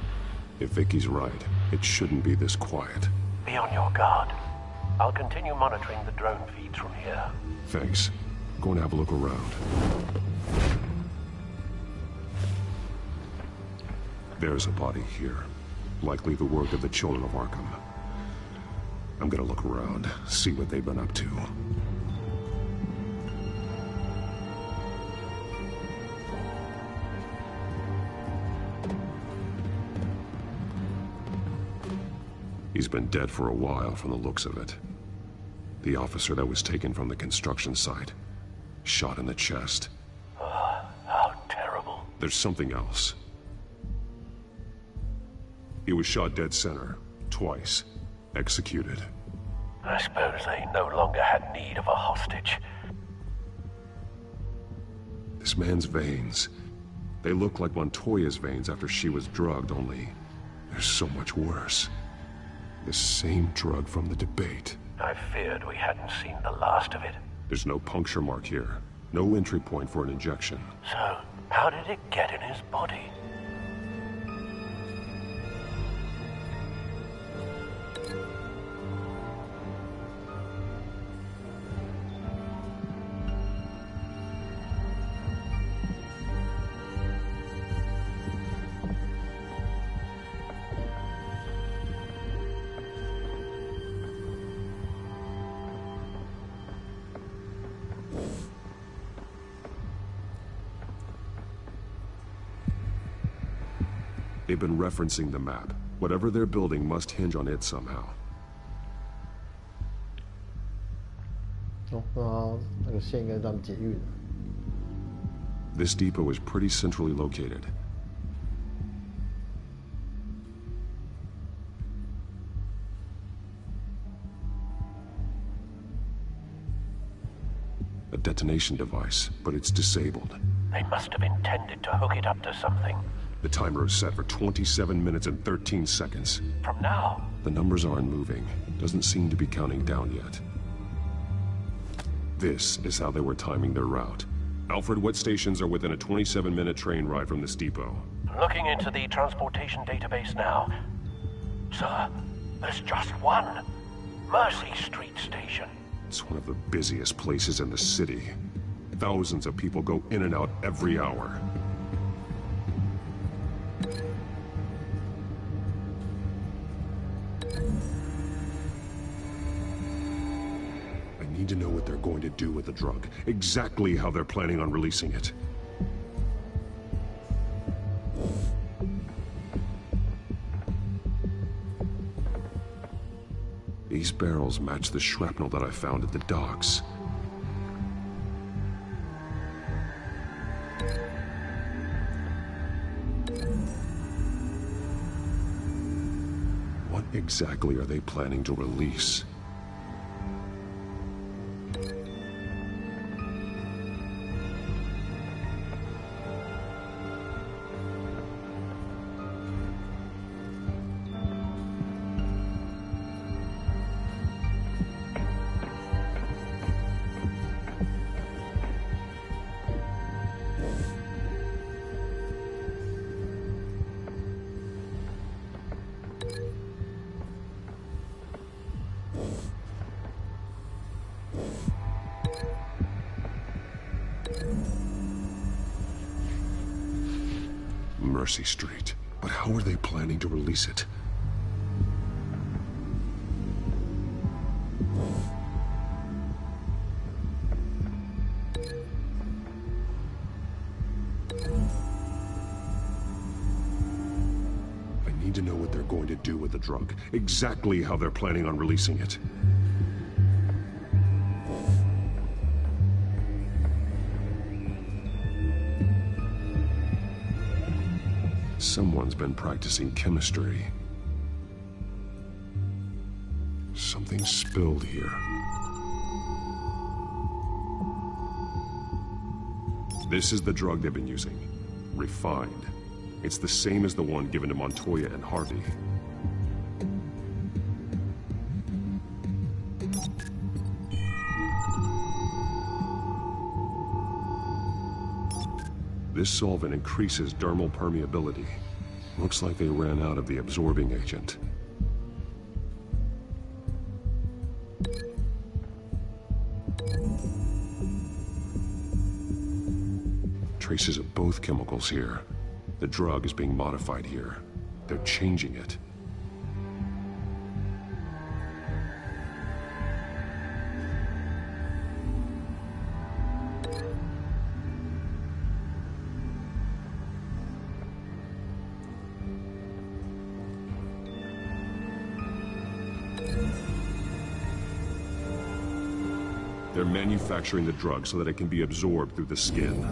If Vicky's right, it shouldn't be this quiet. Be on your guard. I'll continue monitoring the drone feeds from here. Thanks. I'm going to have a look around. There's a body here. Likely the work of the children of Arkham. I'm gonna look around, see what they've been up to. He's been dead for a while from the looks of it. The officer that was taken from the construction site. Shot in the chest. How terrible. There's something else. He was shot dead center, twice, executed. I suppose they no longer had need of a hostage. This man's veins, they look like Montoya's veins after she was drugged, only they're so much worse. The same drug from the debate. I feared we hadn't seen the last of it. There's no puncture mark here, no entry point for an injection. So, how did it get in his body? They've been referencing the map. Whatever they're building must hinge on it somehow. 那个线应该是他们捷运的。 This depot is pretty centrally located. A detonation device, but it's disabled. They must have intended to hook it up to something. The timer is set for 27 minutes and 13 seconds. From now? The numbers aren't moving. Doesn't seem to be counting down yet. This is how they were timing their route. Alfred, what stations are within a 27-minute train ride from this depot? Looking into the transportation database now. Sir, there's just one. Mercy Street Station. It's one of the busiest places in the city. Thousands of people go in and out every hour. I need to know what they're going to do with the drug. Exactly how they're planning on releasing it. These barrels match the shrapnel that I found at the docks. What exactly are they planning to release? Mercy Street. But how are they planning to release it? I need to know what they're going to do with the drug. Exactly how they're planning on releasing it. Someone's been practicing chemistry. Something spilled here. This is the drug they've been using. Refined. It's the same as the one given to Montoya and Harvey. This solvent increases dermal permeability. Looks like they ran out of the absorbing agent. Traces of both chemicals here. The drug is being modified here. They're changing it. They're manufacturing the drug so that it can be absorbed through the skin.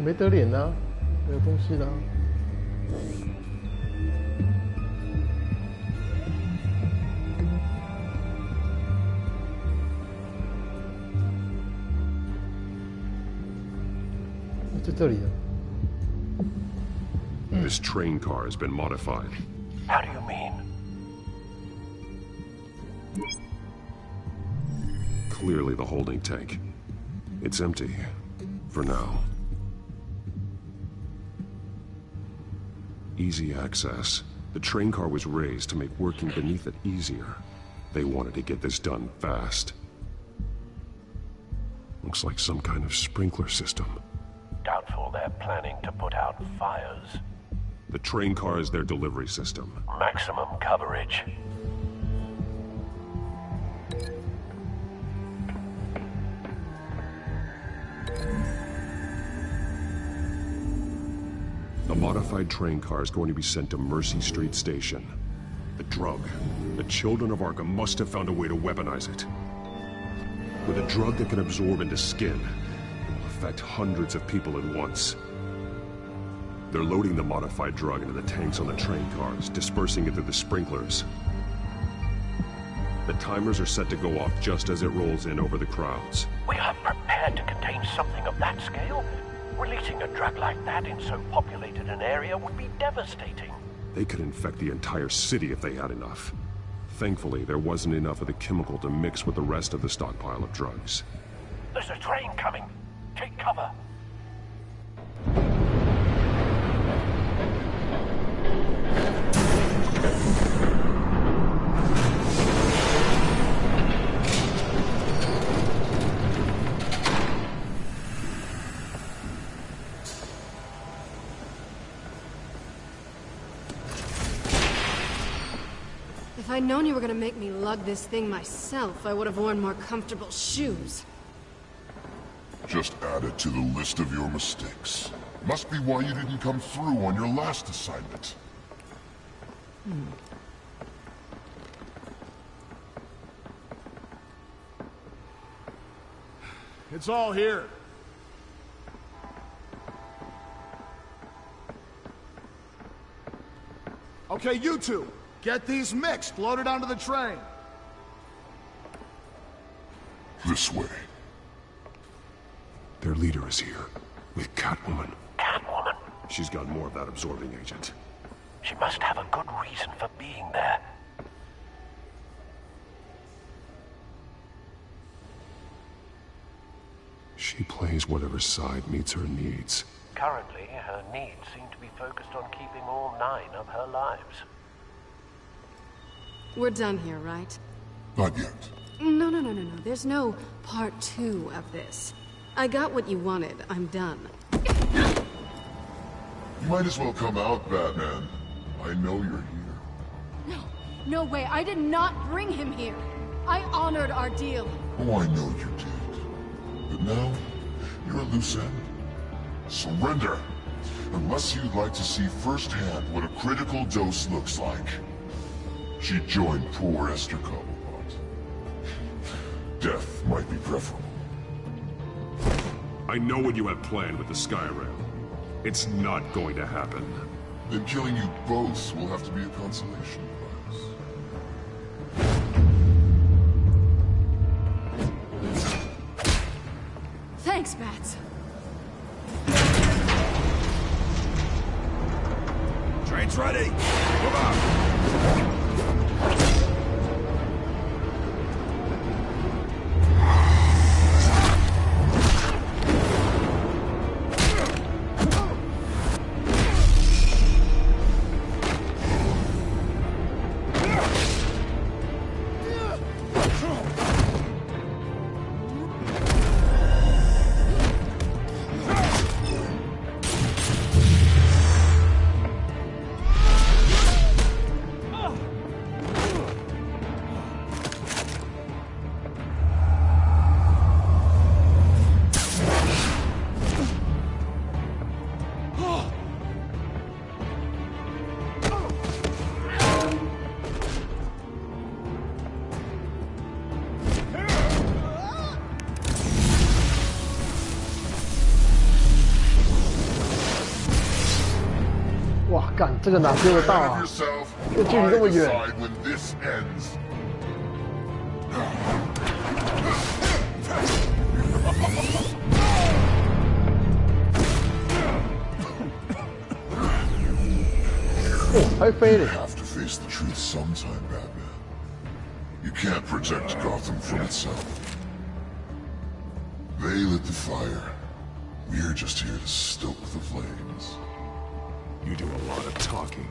没得脸啊，没有东西的啊。在这里啊。This train car has been modified. How do you mean? Clearly the holding tank. It's empty. For now. Easy access. The train car was raised to make working beneath it easier. They wanted to get this done fast. Looks like some kind of sprinkler system. Doubtful they're planning to put out fires. The train car is their delivery system. Maximum coverage. The modified train car is going to be sent to Mercy Street Station. The drug. The children of Arkham must have found a way to weaponize it. With a drug that can absorb into skin, it will affect hundreds of people at once. They're loading the modified drug into the tanks on the train cars, dispersing it through the sprinklers. The timers are set to go off just as it rolls in over the crowds. We are prepared to contain something of that scale? Releasing a drug like that in so populated an area would be devastating. They could infect the entire city if they had enough. Thankfully, there wasn't enough of the chemical to mix with the rest of the stockpile of drugs. There's a train coming. Take cover. If I'd known you were gonna make me lug this thing myself, I would have worn more comfortable shoes. Just add it to the list of your mistakes. Must be why you didn't come through on your last assignment. It's all here. Okay, you two, get these mixed, loaded onto the train. This way. Their leader is here, with Catwoman. Catwoman? She's got more of that absorbing agent. She must have a good reason for being there. She plays whatever side meets her needs. Currently, her needs seem to be focused on keeping all 9 of her lives. We're done here, right? Not yet. No. There's no part 2 of this. I got what you wanted. I'm done. You might as well come out, Batman. I know you're here. No way. I did not bring him here. I honored our deal. Oh, I know you did. But now, you're a loose end. Surrender! Unless you'd like to see firsthand what a critical dose looks like. She joined poor Esther Cobblepot. Death might be preferable. I know what you have planned with the Skyrail. It's not going to happen. Then killing you both will have to be a consolation prize. Thanks, Bats. Train's ready! Move out!干，这个哪追得到啊？这距离这么远。哦，还飞嘞！ Have to face the truth sometime, Batman. You can't protect Gotham from itself. They lit the fire. We're just here to stoke the flames. You do a lot of talking.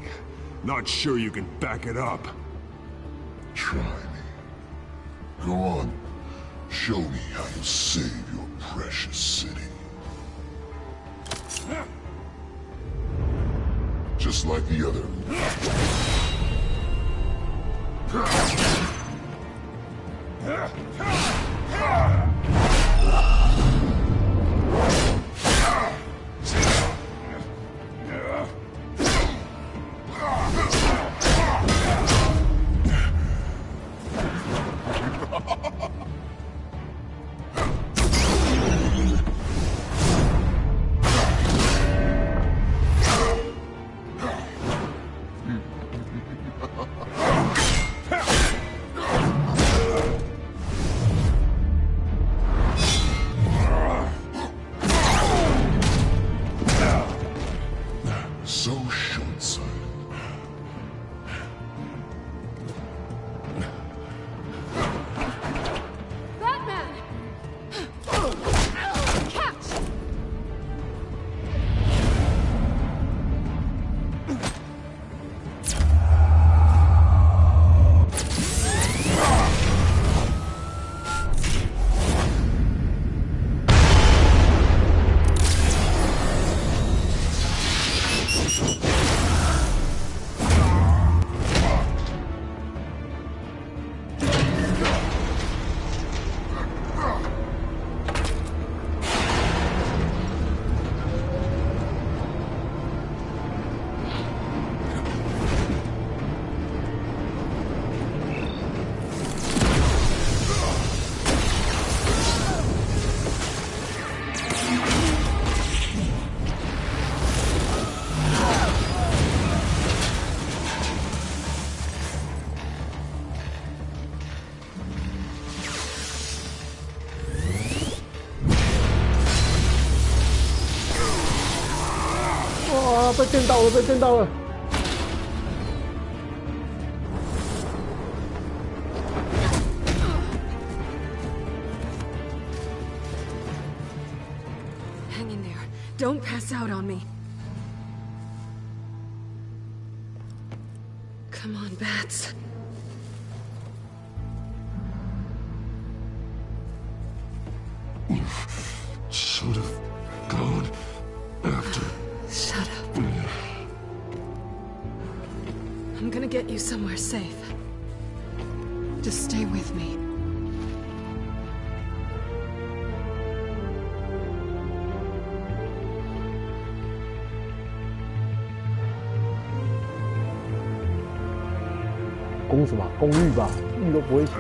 Not sure you can back it up. Try me. Go on. Show me how you save your precious city. Just like the other. 啊！被电到了，被电到了。Hang in there. Don't pass out on me. Come on, bats. You should have gone after. Shut up. I'm gonna get you somewhere safe. Just stay with me. "公什么？公寓吧，玉都不会死。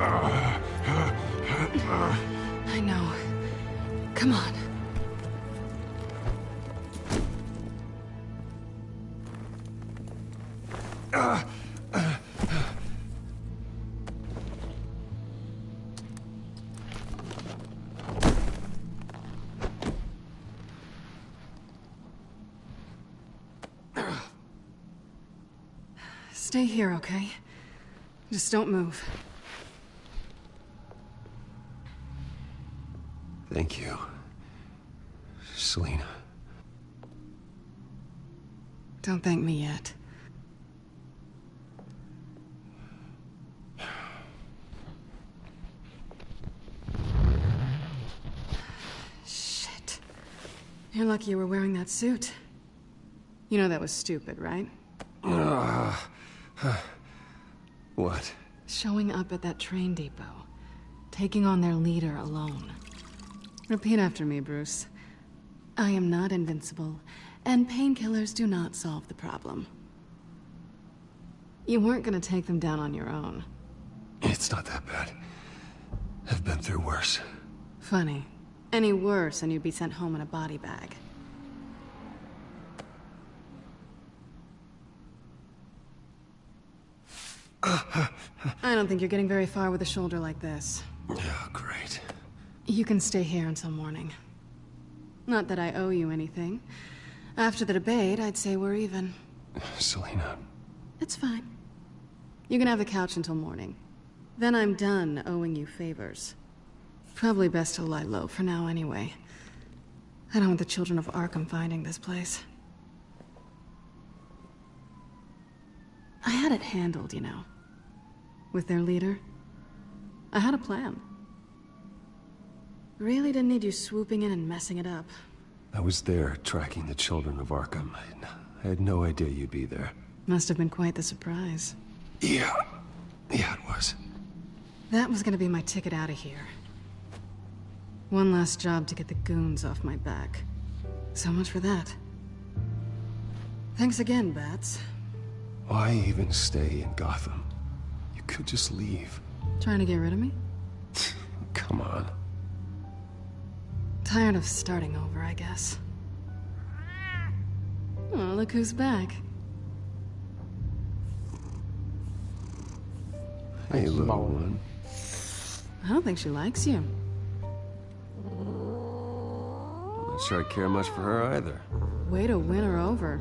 I know. Come on. Stay here, okay? Just don't move. Thank you, Selina. Don't thank me yet. Shit. You're lucky you were wearing that suit. You know that was stupid, right? What? Showing up at that train depot. Taking on their leader alone. Repeat after me, Bruce. I am not invincible, and painkillers do not solve the problem. You weren't gonna take them down on your own. It's not that bad. I've been through worse. Funny. Any worse and you'd be sent home in a body bag. I don't think you're getting very far with a shoulder like this. Oh, great. You can stay here until morning. Not that I owe you anything. After the debate, I'd say we're even. Selina. It's fine. You can have the couch until morning. Then I'm done owing you favors. Probably best to lie low for now anyway. I don't want the children of Arkham finding this place. I had it handled, you know. With their leader. I had a plan. Really didn't need you swooping in and messing it up. I was there tracking the children of Arkham. I had no idea you'd be there. Must have been quite the surprise. Yeah, it was. That was gonna be my ticket out of here. One last job to get the goons off my back. So much for that. Thanks again, Bats. Why even stay in Gotham? You could just leave. Trying to get rid of me? Come on. Tired of starting over, I guess. Oh, look who's back. Hey, little one. I don't think she likes you. I'm not sure I care much for her either. Way to win her over.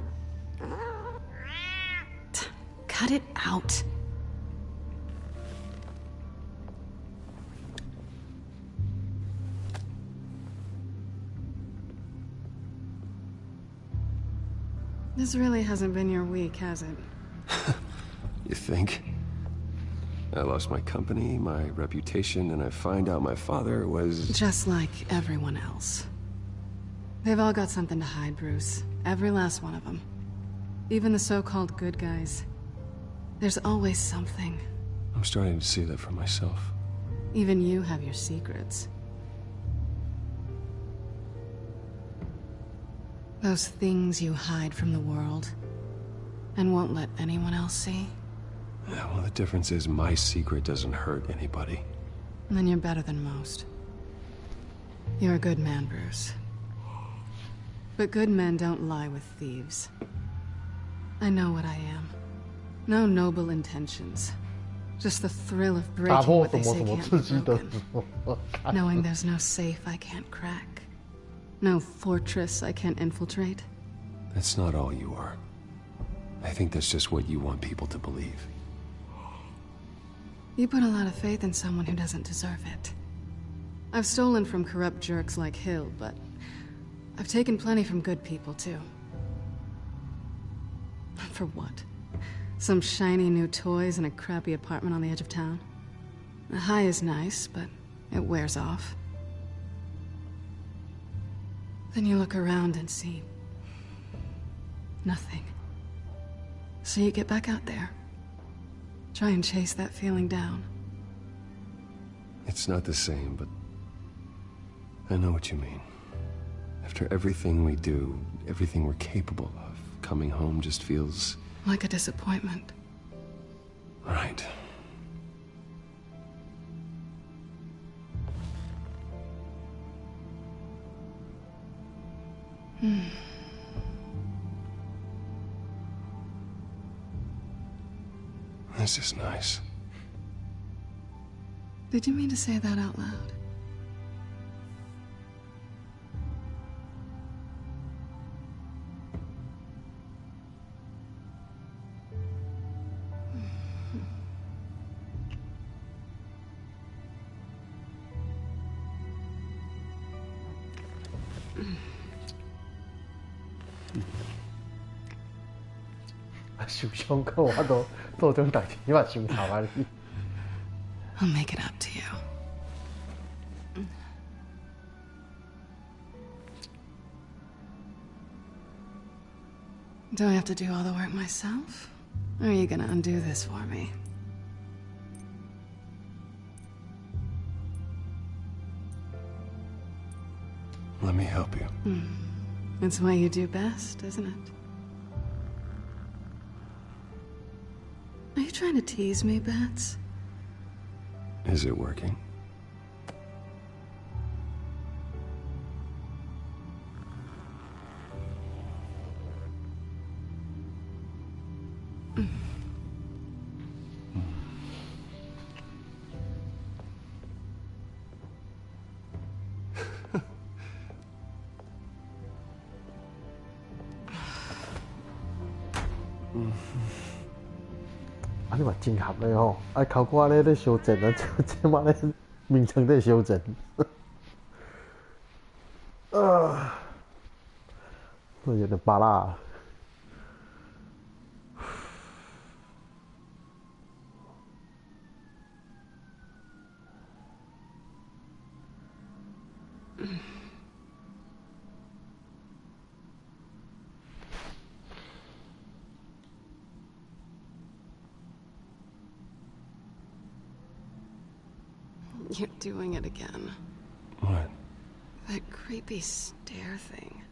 Cut it out. This really hasn't been your week, has it? You think? I lost my company, my reputation, and I find out my father was... Just like everyone else. They've all got something to hide, Bruce. Every last one of them. Even the so-called good guys. There's always something. I'm starting to see that for myself. Even you have your secrets. Those things you hide from the world, and won't let anyone else see. Yeah, well, the difference is my secret doesn't hurt anybody. And then you're better than most. You're a good man, Bruce. But good men don't lie with thieves. I know what I am. No noble intentions. Just the thrill of breaking what they say can't be broken. Knowing there's no safe I can't crack. No fortress I can't infiltrate. That's not all you are. I think that's just what you want people to believe. You put a lot of faith in someone who doesn't deserve it. I've stolen from corrupt jerks like Hill, but I've taken plenty from good people, too. For what? Some shiny new toys and a crappy apartment on the edge of town? The high is nice, but it wears off. Then you look around and see nothing. So you get back out there. Try and chase that feeling down. It's not the same, but I know what you mean. After everything we do, everything we're capable of, coming home just feels... like a disappointment. Right. This is nice. Did you mean to say that out loud?想想看，我都做种代志，你嘛想头啊你。I'll make it up to you. Do I have to do all the work myself? Or are you gonna undo this for me? Let me help you. It's what you do best, isn't it? Are you trying to tease me, Bats? Is it working?你嘛真合的吼，考官咧修正啊，这马咧名称在修正。我有点巴拉。You're doing it again. What? That creepy stare thing.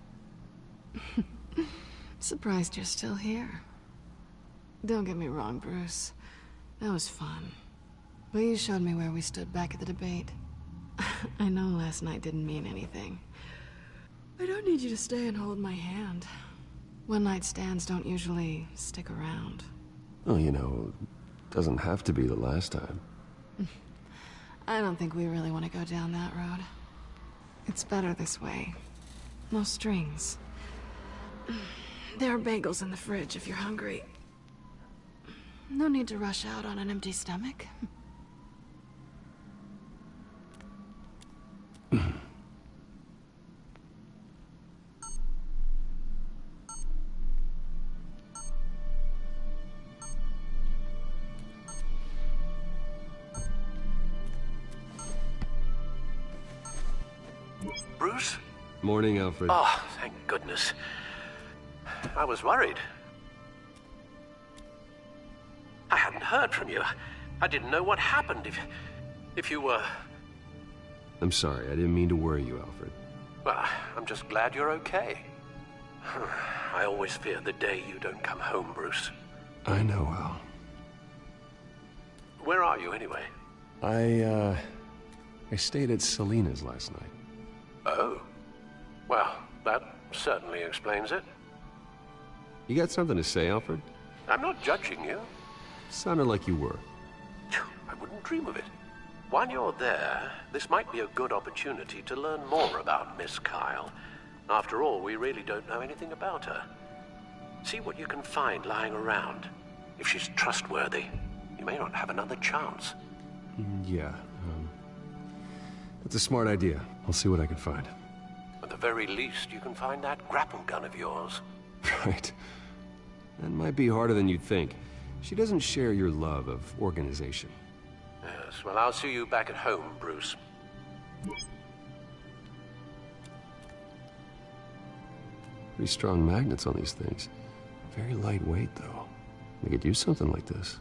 Surprised you're still here. Don't get me wrong, Bruce. That was fun. But you showed me where we stood back at the debate. I know last night didn't mean anything. I don't need you to stay and hold my hand. One-night stands don't usually stick around. Well, you know, it doesn't have to be the last time. I don't think we really want to go down that road. It's better this way. No strings. There are bagels in the fridge if you're hungry. No need to rush out on an empty stomach. Bruce? Morning, Alfred. Oh, thank goodness. I was worried. I hadn't heard from you. I didn't know what happened if you were... I'm sorry, I didn't mean to worry you, Alfred. Well, I'm just glad you're okay. I always fear the day you don't come home, Bruce. I know, Al. Where are you, anyway? I stayed at Selena's last night. Oh. Well, that certainly explains it. You got something to say, Alfred? I'm not judging you. Sounded like you were. I wouldn't dream of it. While you're there, this might be a good opportunity to learn more about Miss Kyle. After all, we really don't know anything about her. See what you can find lying around. If she's trustworthy, you may not have another chance. Yeah, that's a smart idea. I'll see what I can find. At the very least, you can find that grapple gun of yours. Right. That might be harder than you'd think. She doesn't share your love of organization. Yes, well, I'll see you back at home, Bruce. Pretty strong magnets on these things. Very lightweight, though. They could use something like this.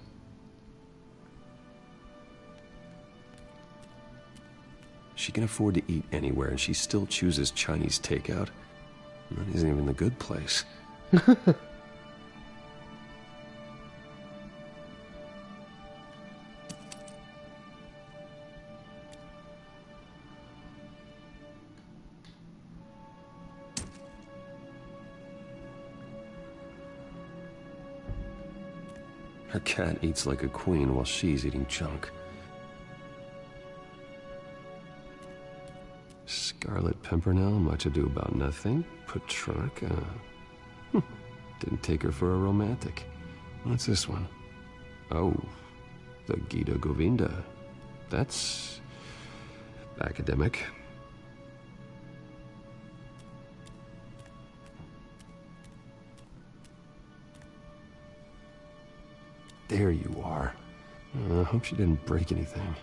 She can afford to eat anywhere, and she still chooses Chinese takeout. And that isn't even the good place. Her cat eats like a queen while she's eating junk. Scarlet Pimpernel, much ado about nothing. Petrarca. Didn't take her for a romantic. What's this one? Oh, the Gita Govinda. That's academic. There you are. I hope she didn't break anything.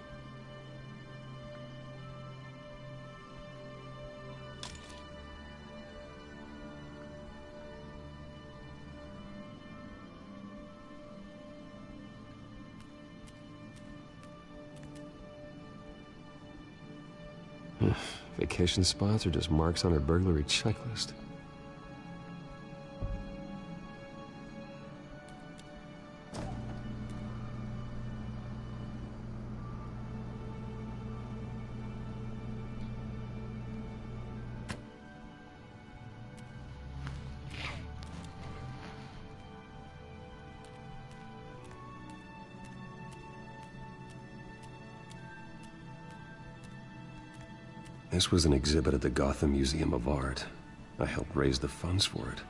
Vacation spots are just marks on her burglary checklist. This was an exhibit at the Gotham Museum of Art. I helped raise the funds for it.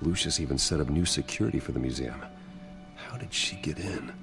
Lucius even set up new security for the museum. How did she get in?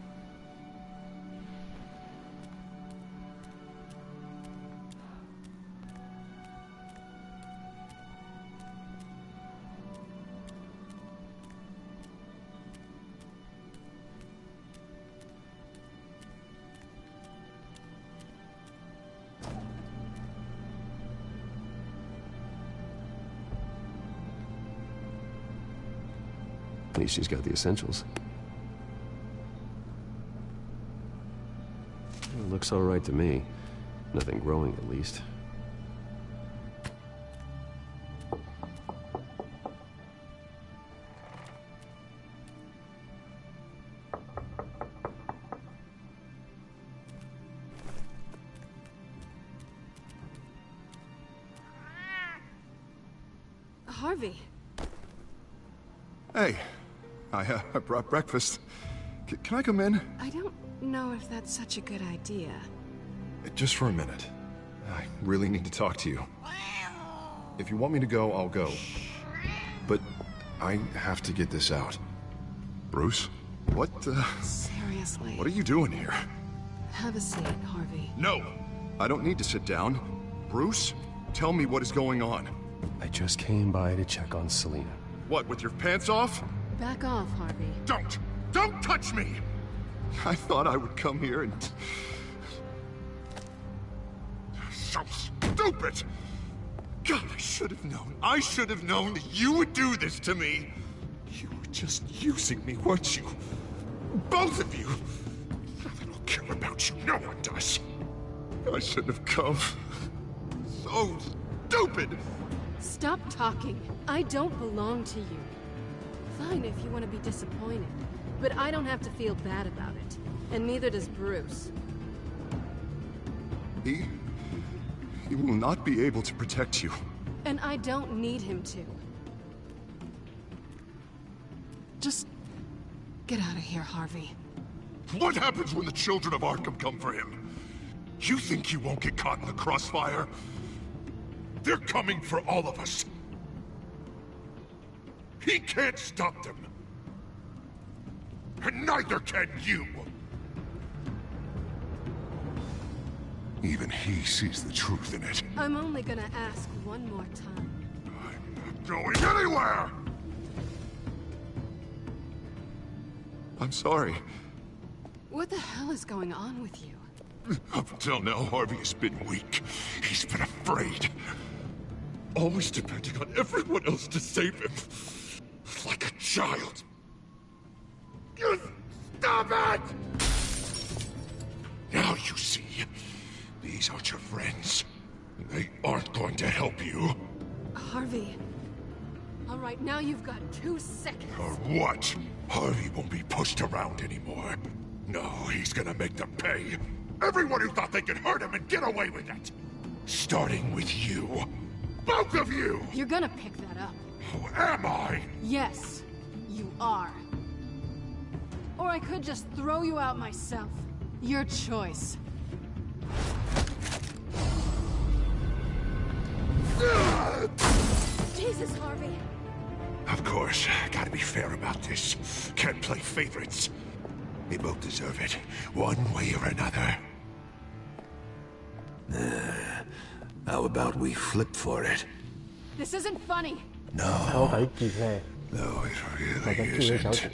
At least she's got the essentials. It looks all right to me. Nothing growing, at least. Harvey. Hey. I brought breakfast. Can I come in? I don't know if that's such a good idea. Just for a minute. I really need to talk to you. If you want me to go, I'll go. But I have to get this out. Bruce? What Seriously? What are you doing here? Have a seat, Harvey. No! I don't need to sit down. Bruce, tell me what is going on. I just came by to check on Selena. What, with your pants off? Back off, Harvey. Don't touch me! I thought I would come here and... So stupid! God, I should have known. I should have known that you would do this to me. You were just using me, weren't you? Both of you! I don't care about you. No one does. I shouldn't have come. So stupid! Stop talking. I don't belong to you. Fine if you want to be disappointed, but I don't have to feel bad about it. And neither does Bruce. He will not be able to protect you. And I don't need him to. Just get out of here, Harvey. What happens when the children of Arkham come for him? You think he won't get caught in the crossfire? They're coming for all of us. He can't stop them. And neither can you. Even he sees the truth in it. I'm only gonna ask one more time. Going anywhere! I'm sorry. What the hell is going on with you? Up until now, Harvey has been weak. He's been afraid. Always depending on everyone else to save him. Like a child. You stop it! Now you see. These aren't your friends. They aren't going to help you. Harvey. All right, now you've got 2 seconds. Or what? Harvey won't be pushed around anymore. No, he's gonna make them pay. Everyone who thought they could hurt him and get away with it. Starting with you. Both of you! You're gonna pick that up. Oh, am I? Yes, you are. Or I could just throw you out myself. Your choice. Jesus, Harvey. Of course, gotta be fair about this. Can't play favorites. They both deserve it, one way or another. How about we flip for it? This isn't funny. No. No, it really isn't.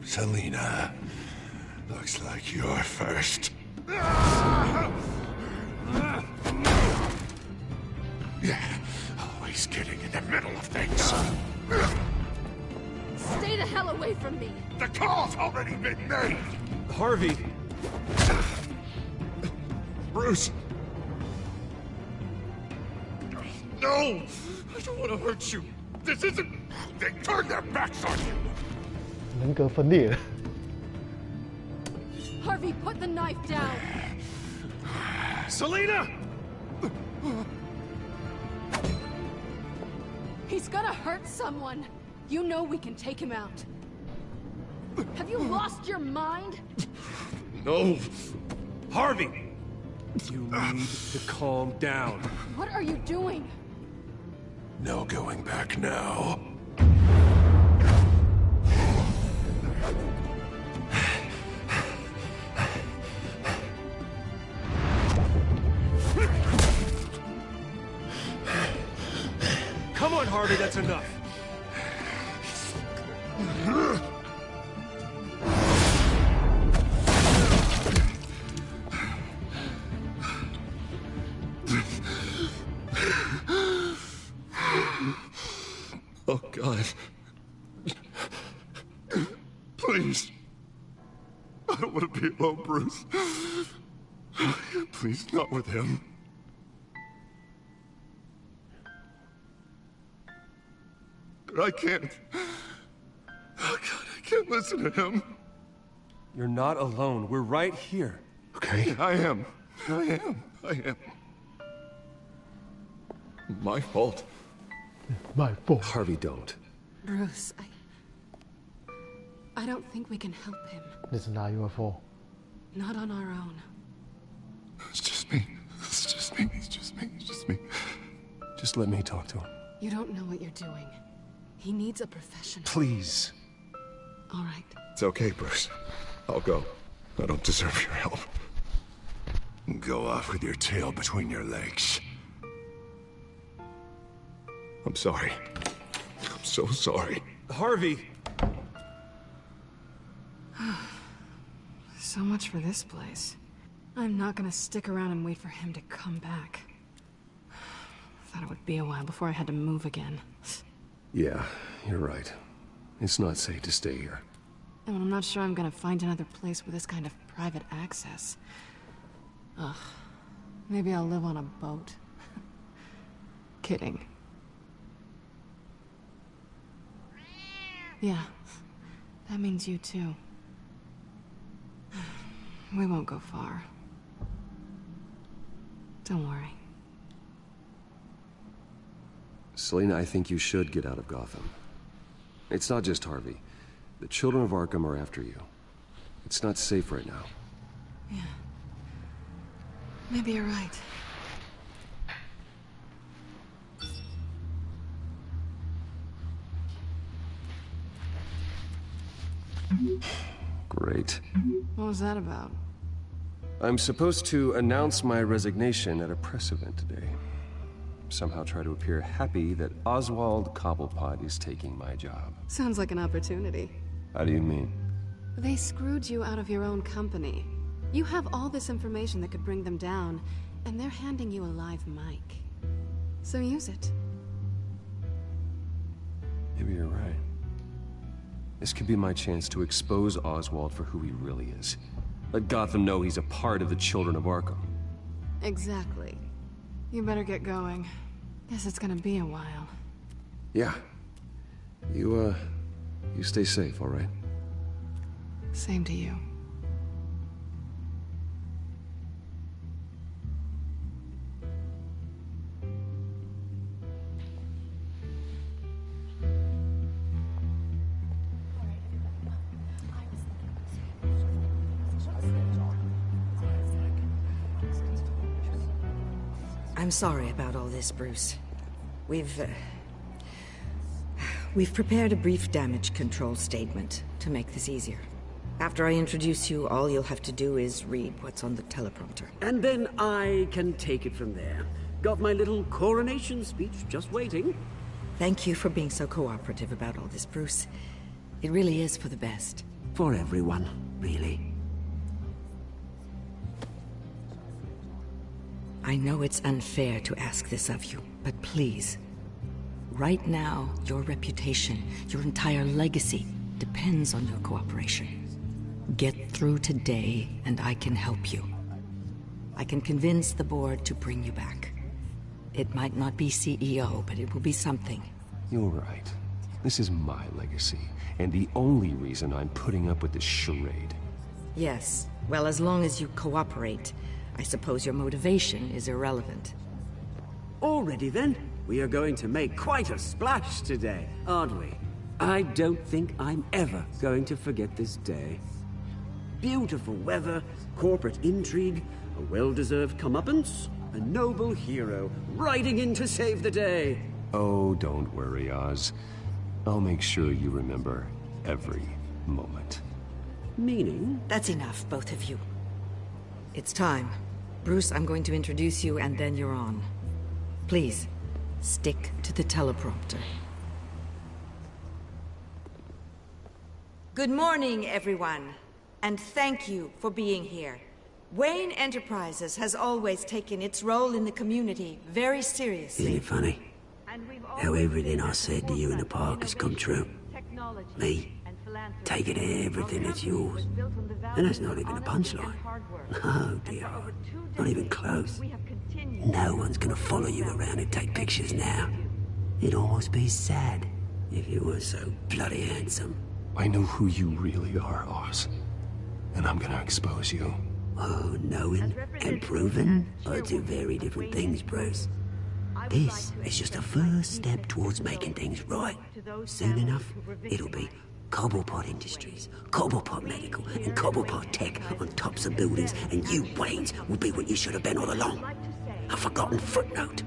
Selina, looks like you're first. Yeah, always getting in the middle of things. Stay the hell away from me. The call's already been made. Harvey. Bruce. No, I don't want to hurt you. This isn't. They turned their backs on you. 人格分裂了。 Harvey, put the knife down. Selina! He's gonna hurt someone. You know we can take him out. Have you lost your mind? No. Harvey! You need to calm down. What are you doing? No going back now. Come on, Harvey, that's enough. Oh, God. Please. I don't want to be alone, Bruce. Please, not with him. But I can't. Oh, God, I can't listen to him. You're not alone. We're right here. Okay? I am. My fault. My fault. Harvey, don't. Bruce, I don't think we can help him. It's not your fault. Not on our own. It's just me. It's just me. Just let me talk to him. You don't know what you're doing. He needs a professional. Please. All right. It's okay, Bruce. I'll go. I don't deserve your help. Go off with your tail between your legs. I'm sorry. I'm so sorry. Harvey! So much for this place. I'm not gonna stick around and wait for him to come back. Thought it would be a while before I had to move again. Yeah, you're right. It's not safe to stay here. And I'm not sure I'm gonna find another place with this kind of private access. Ugh. Maybe I'll live on a boat. Kidding. Yeah. That means you too. We won't go far. Don't worry. Selina, I think you should get out of Gotham. It's not just Harvey. The children of Arkham are after you. It's not safe right now. Yeah. Maybe you're right. right. What was that about? I'm supposed to announce my resignation at a press event today. Somehow try to appear happy that Oswald Cobblepot is taking my job. Sounds like an opportunity. How do you mean? They screwed you out of your own company. You have all this information that could bring them down, and they're handing you a live mic. So use it. Maybe you're right. This could be my chance to expose Oswald for who he really is. Let Gotham know he's a part of the Children of Arkham. Exactly. You better get going. Guess it's gonna be a while. Yeah. You stay safe, all right? Same to you. I'm sorry about all this, Bruce. We've prepared a brief damage control statement to make this easier. After I introduce you, all you'll have to do is read what's on the teleprompter. And then I can take it from there. Got my little coronation speech just waiting. Thank you for being so cooperative about all this, Bruce. It really is for the best. For everyone, really. I know it's unfair to ask this of you, but please. Right now, your reputation, your entire legacy, depends on your cooperation. Get through today, and I can help you. I can convince the board to bring you back. It might not be CEO, but it will be something. You're right. This is my legacy, and the only reason I'm putting up with this charade. Yes. Well, as long as you cooperate, I suppose your motivation is irrelevant. Already then, we are going to make quite a splash today, aren't we? I don't think I'm ever going to forget this day. Beautiful weather, corporate intrigue, a well-deserved comeuppance, a noble hero riding in to save the day. Oh, don't worry, Oz. I'll make sure you remember every moment. Meaning? That's enough, both of you. It's time. Bruce, I'm going to introduce you, and then you're on. Please, stick to the teleprompter. Good morning, everyone, and thank you for being here. Wayne Enterprises has always taken its role in the community very seriously. Isn't it funny? How everything I said to you in the park has come true. Me, taking everything that's yours. And that's not even a punchline. No, dear. Not even close. No one's gonna follow you around and take pictures now. It'd almost be sad if you were so bloody handsome. I know who you really are, Oz. And I'm gonna expose you. Oh, knowing and proving are two very different things, Bruce. This is just a first step towards making things right. Soon enough, it'll be Cobblepot Industries, Cobblepot Medical, and Cobblepot Tech on tops of buildings, and you, Waynes, will be what you should have been all along. A forgotten footnote.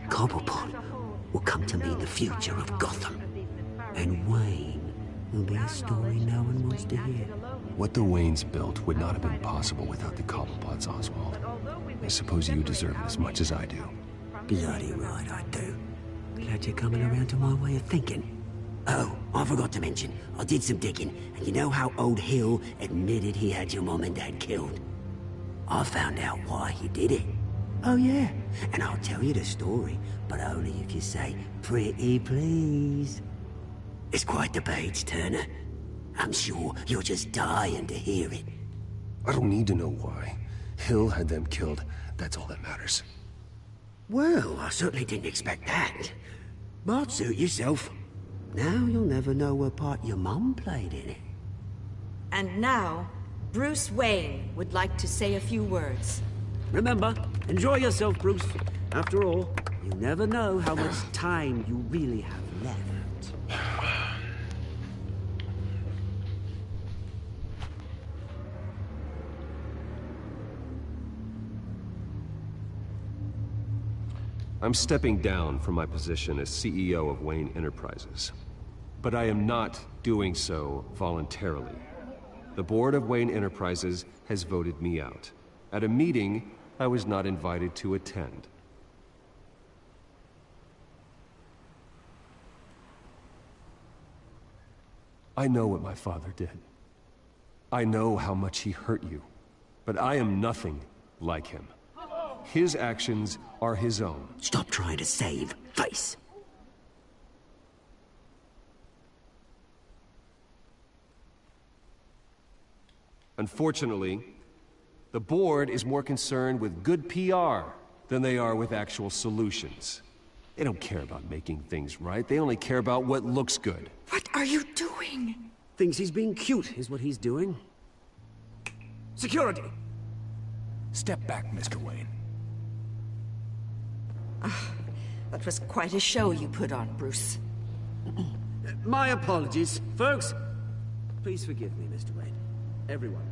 Cobblepot will come to mean the future of Gotham. And Wayne will be a story no one wants to hear. What the Waynes built would not have been possible without the Cobblepots, Oswald. I suppose you deserve it as much as I do. Bloody right I do. Glad you're coming around to my way of thinking. Oh, I forgot to mention, I did some digging, and you know how old Hill admitted he had your mom and dad killed? I found out why he did it. Oh yeah, and I'll tell you the story, but only if you say, pretty please. It's quite the page, Turner. I'm sure you're just dying to hear it. I don't need to know why. Hill had them killed. That's all that matters. Well, I certainly didn't expect that. But suit yourself. Now you'll never know what part your mum played in it. And now, Bruce Wayne would like to say a few words. Remember, enjoy yourself, Bruce. After all, you never know how much time you really have left. I'm stepping down from my position as CEO of Wayne Enterprises. But I am not doing so voluntarily. The board of Wayne Enterprises has voted me out. At a meeting I was not invited to attend. I know what my father did. I know how much he hurt you. But I am nothing like him. His actions are his own. Stop trying to save face. Unfortunately, the board is more concerned with good PR than they are with actual solutions. They don't care about making things right. They only care about what looks good. What are you doing? Thinks he's being cute, is what he's doing. Security! Step back, Mr. Wayne. That was quite a show you put on, Bruce. My apologies, folks. Please forgive me, Mr. Wayne. Everyone.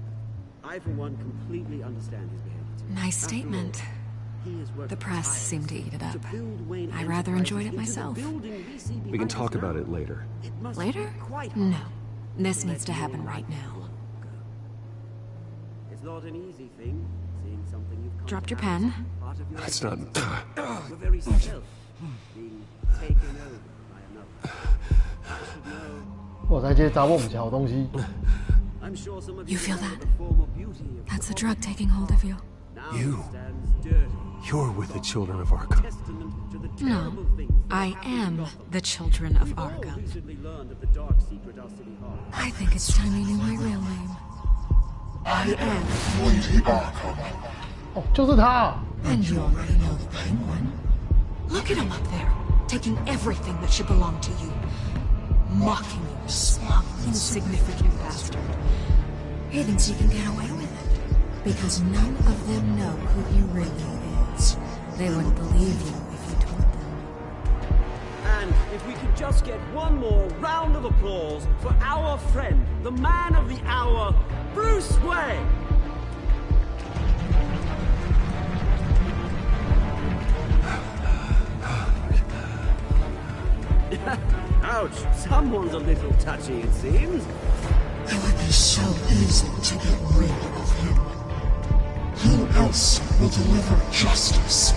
I, for one, completely understand his behavior. Nice statement. The press seemed to eat it up. I rather enjoyed it myself. We can talk about it later. Later? No. This needs to happen right now. It's not an easy thing, seeing something you've Dropped your pen. That's not... Your very self being taken over by another. I should know. 我才接找我们瞧东西。 I'm sure some of You feel that? That's the drug taking hold of you. You're with the children of Arkham. No, I am the children of Arkham. I think it's time you knew my real name. I am Lady Arkham. 哦，就是他。 And you already know the Penguin. Look at him up there, taking everything that should belong to you. Mocking you, smug, insignificant bastard. He thinks he can get away with it. Because none of them know who he really is. They wouldn't believe you if you told them. And if we could just get one more round of applause for our friend, the man of the hour, Bruce Wayne! Ouch, someone's a little touchy, it seems. It would be so easy to get rid of him. Who else will deliver justice?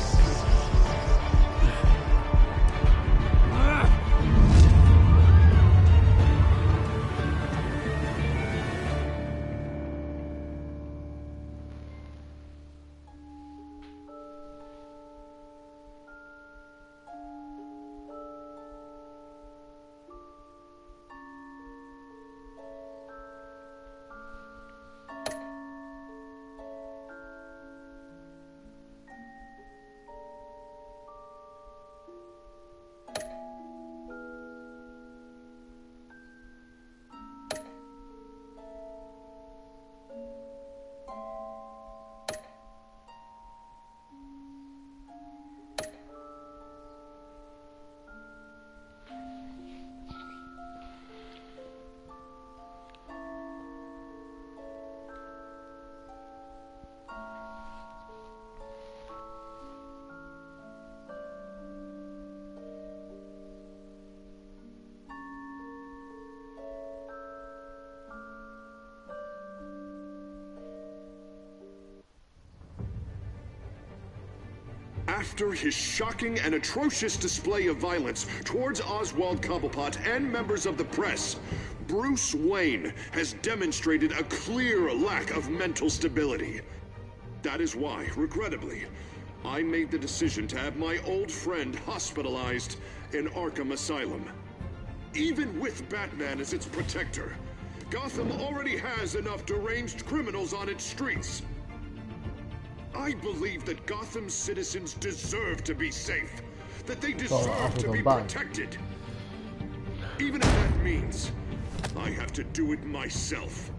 After his shocking and atrocious display of violence towards Oswald Cobblepot and members of the press, Bruce Wayne has demonstrated a clear lack of mental stability. That is why, regrettably, I made the decision to have my old friend hospitalized in Arkham Asylum. Even with Batman as its protector, Gotham already has enough deranged criminals on its streets. I believe that Gotham's citizens deserve to be safe, that they deserve to be protected. Even if that means I have to do it myself.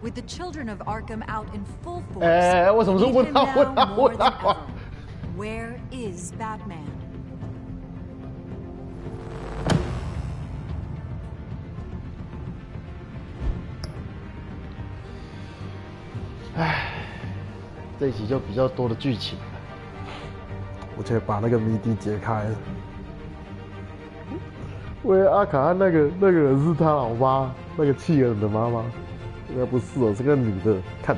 With the children of Arkham out in full force, what even now more than ever, where is Batman?唉。 这一集就比较多的剧情，我觉得把那个谜底解开了。喂，阿卡那个人是他老妈，那个气人的妈妈，应该不是哦，是个女的。看。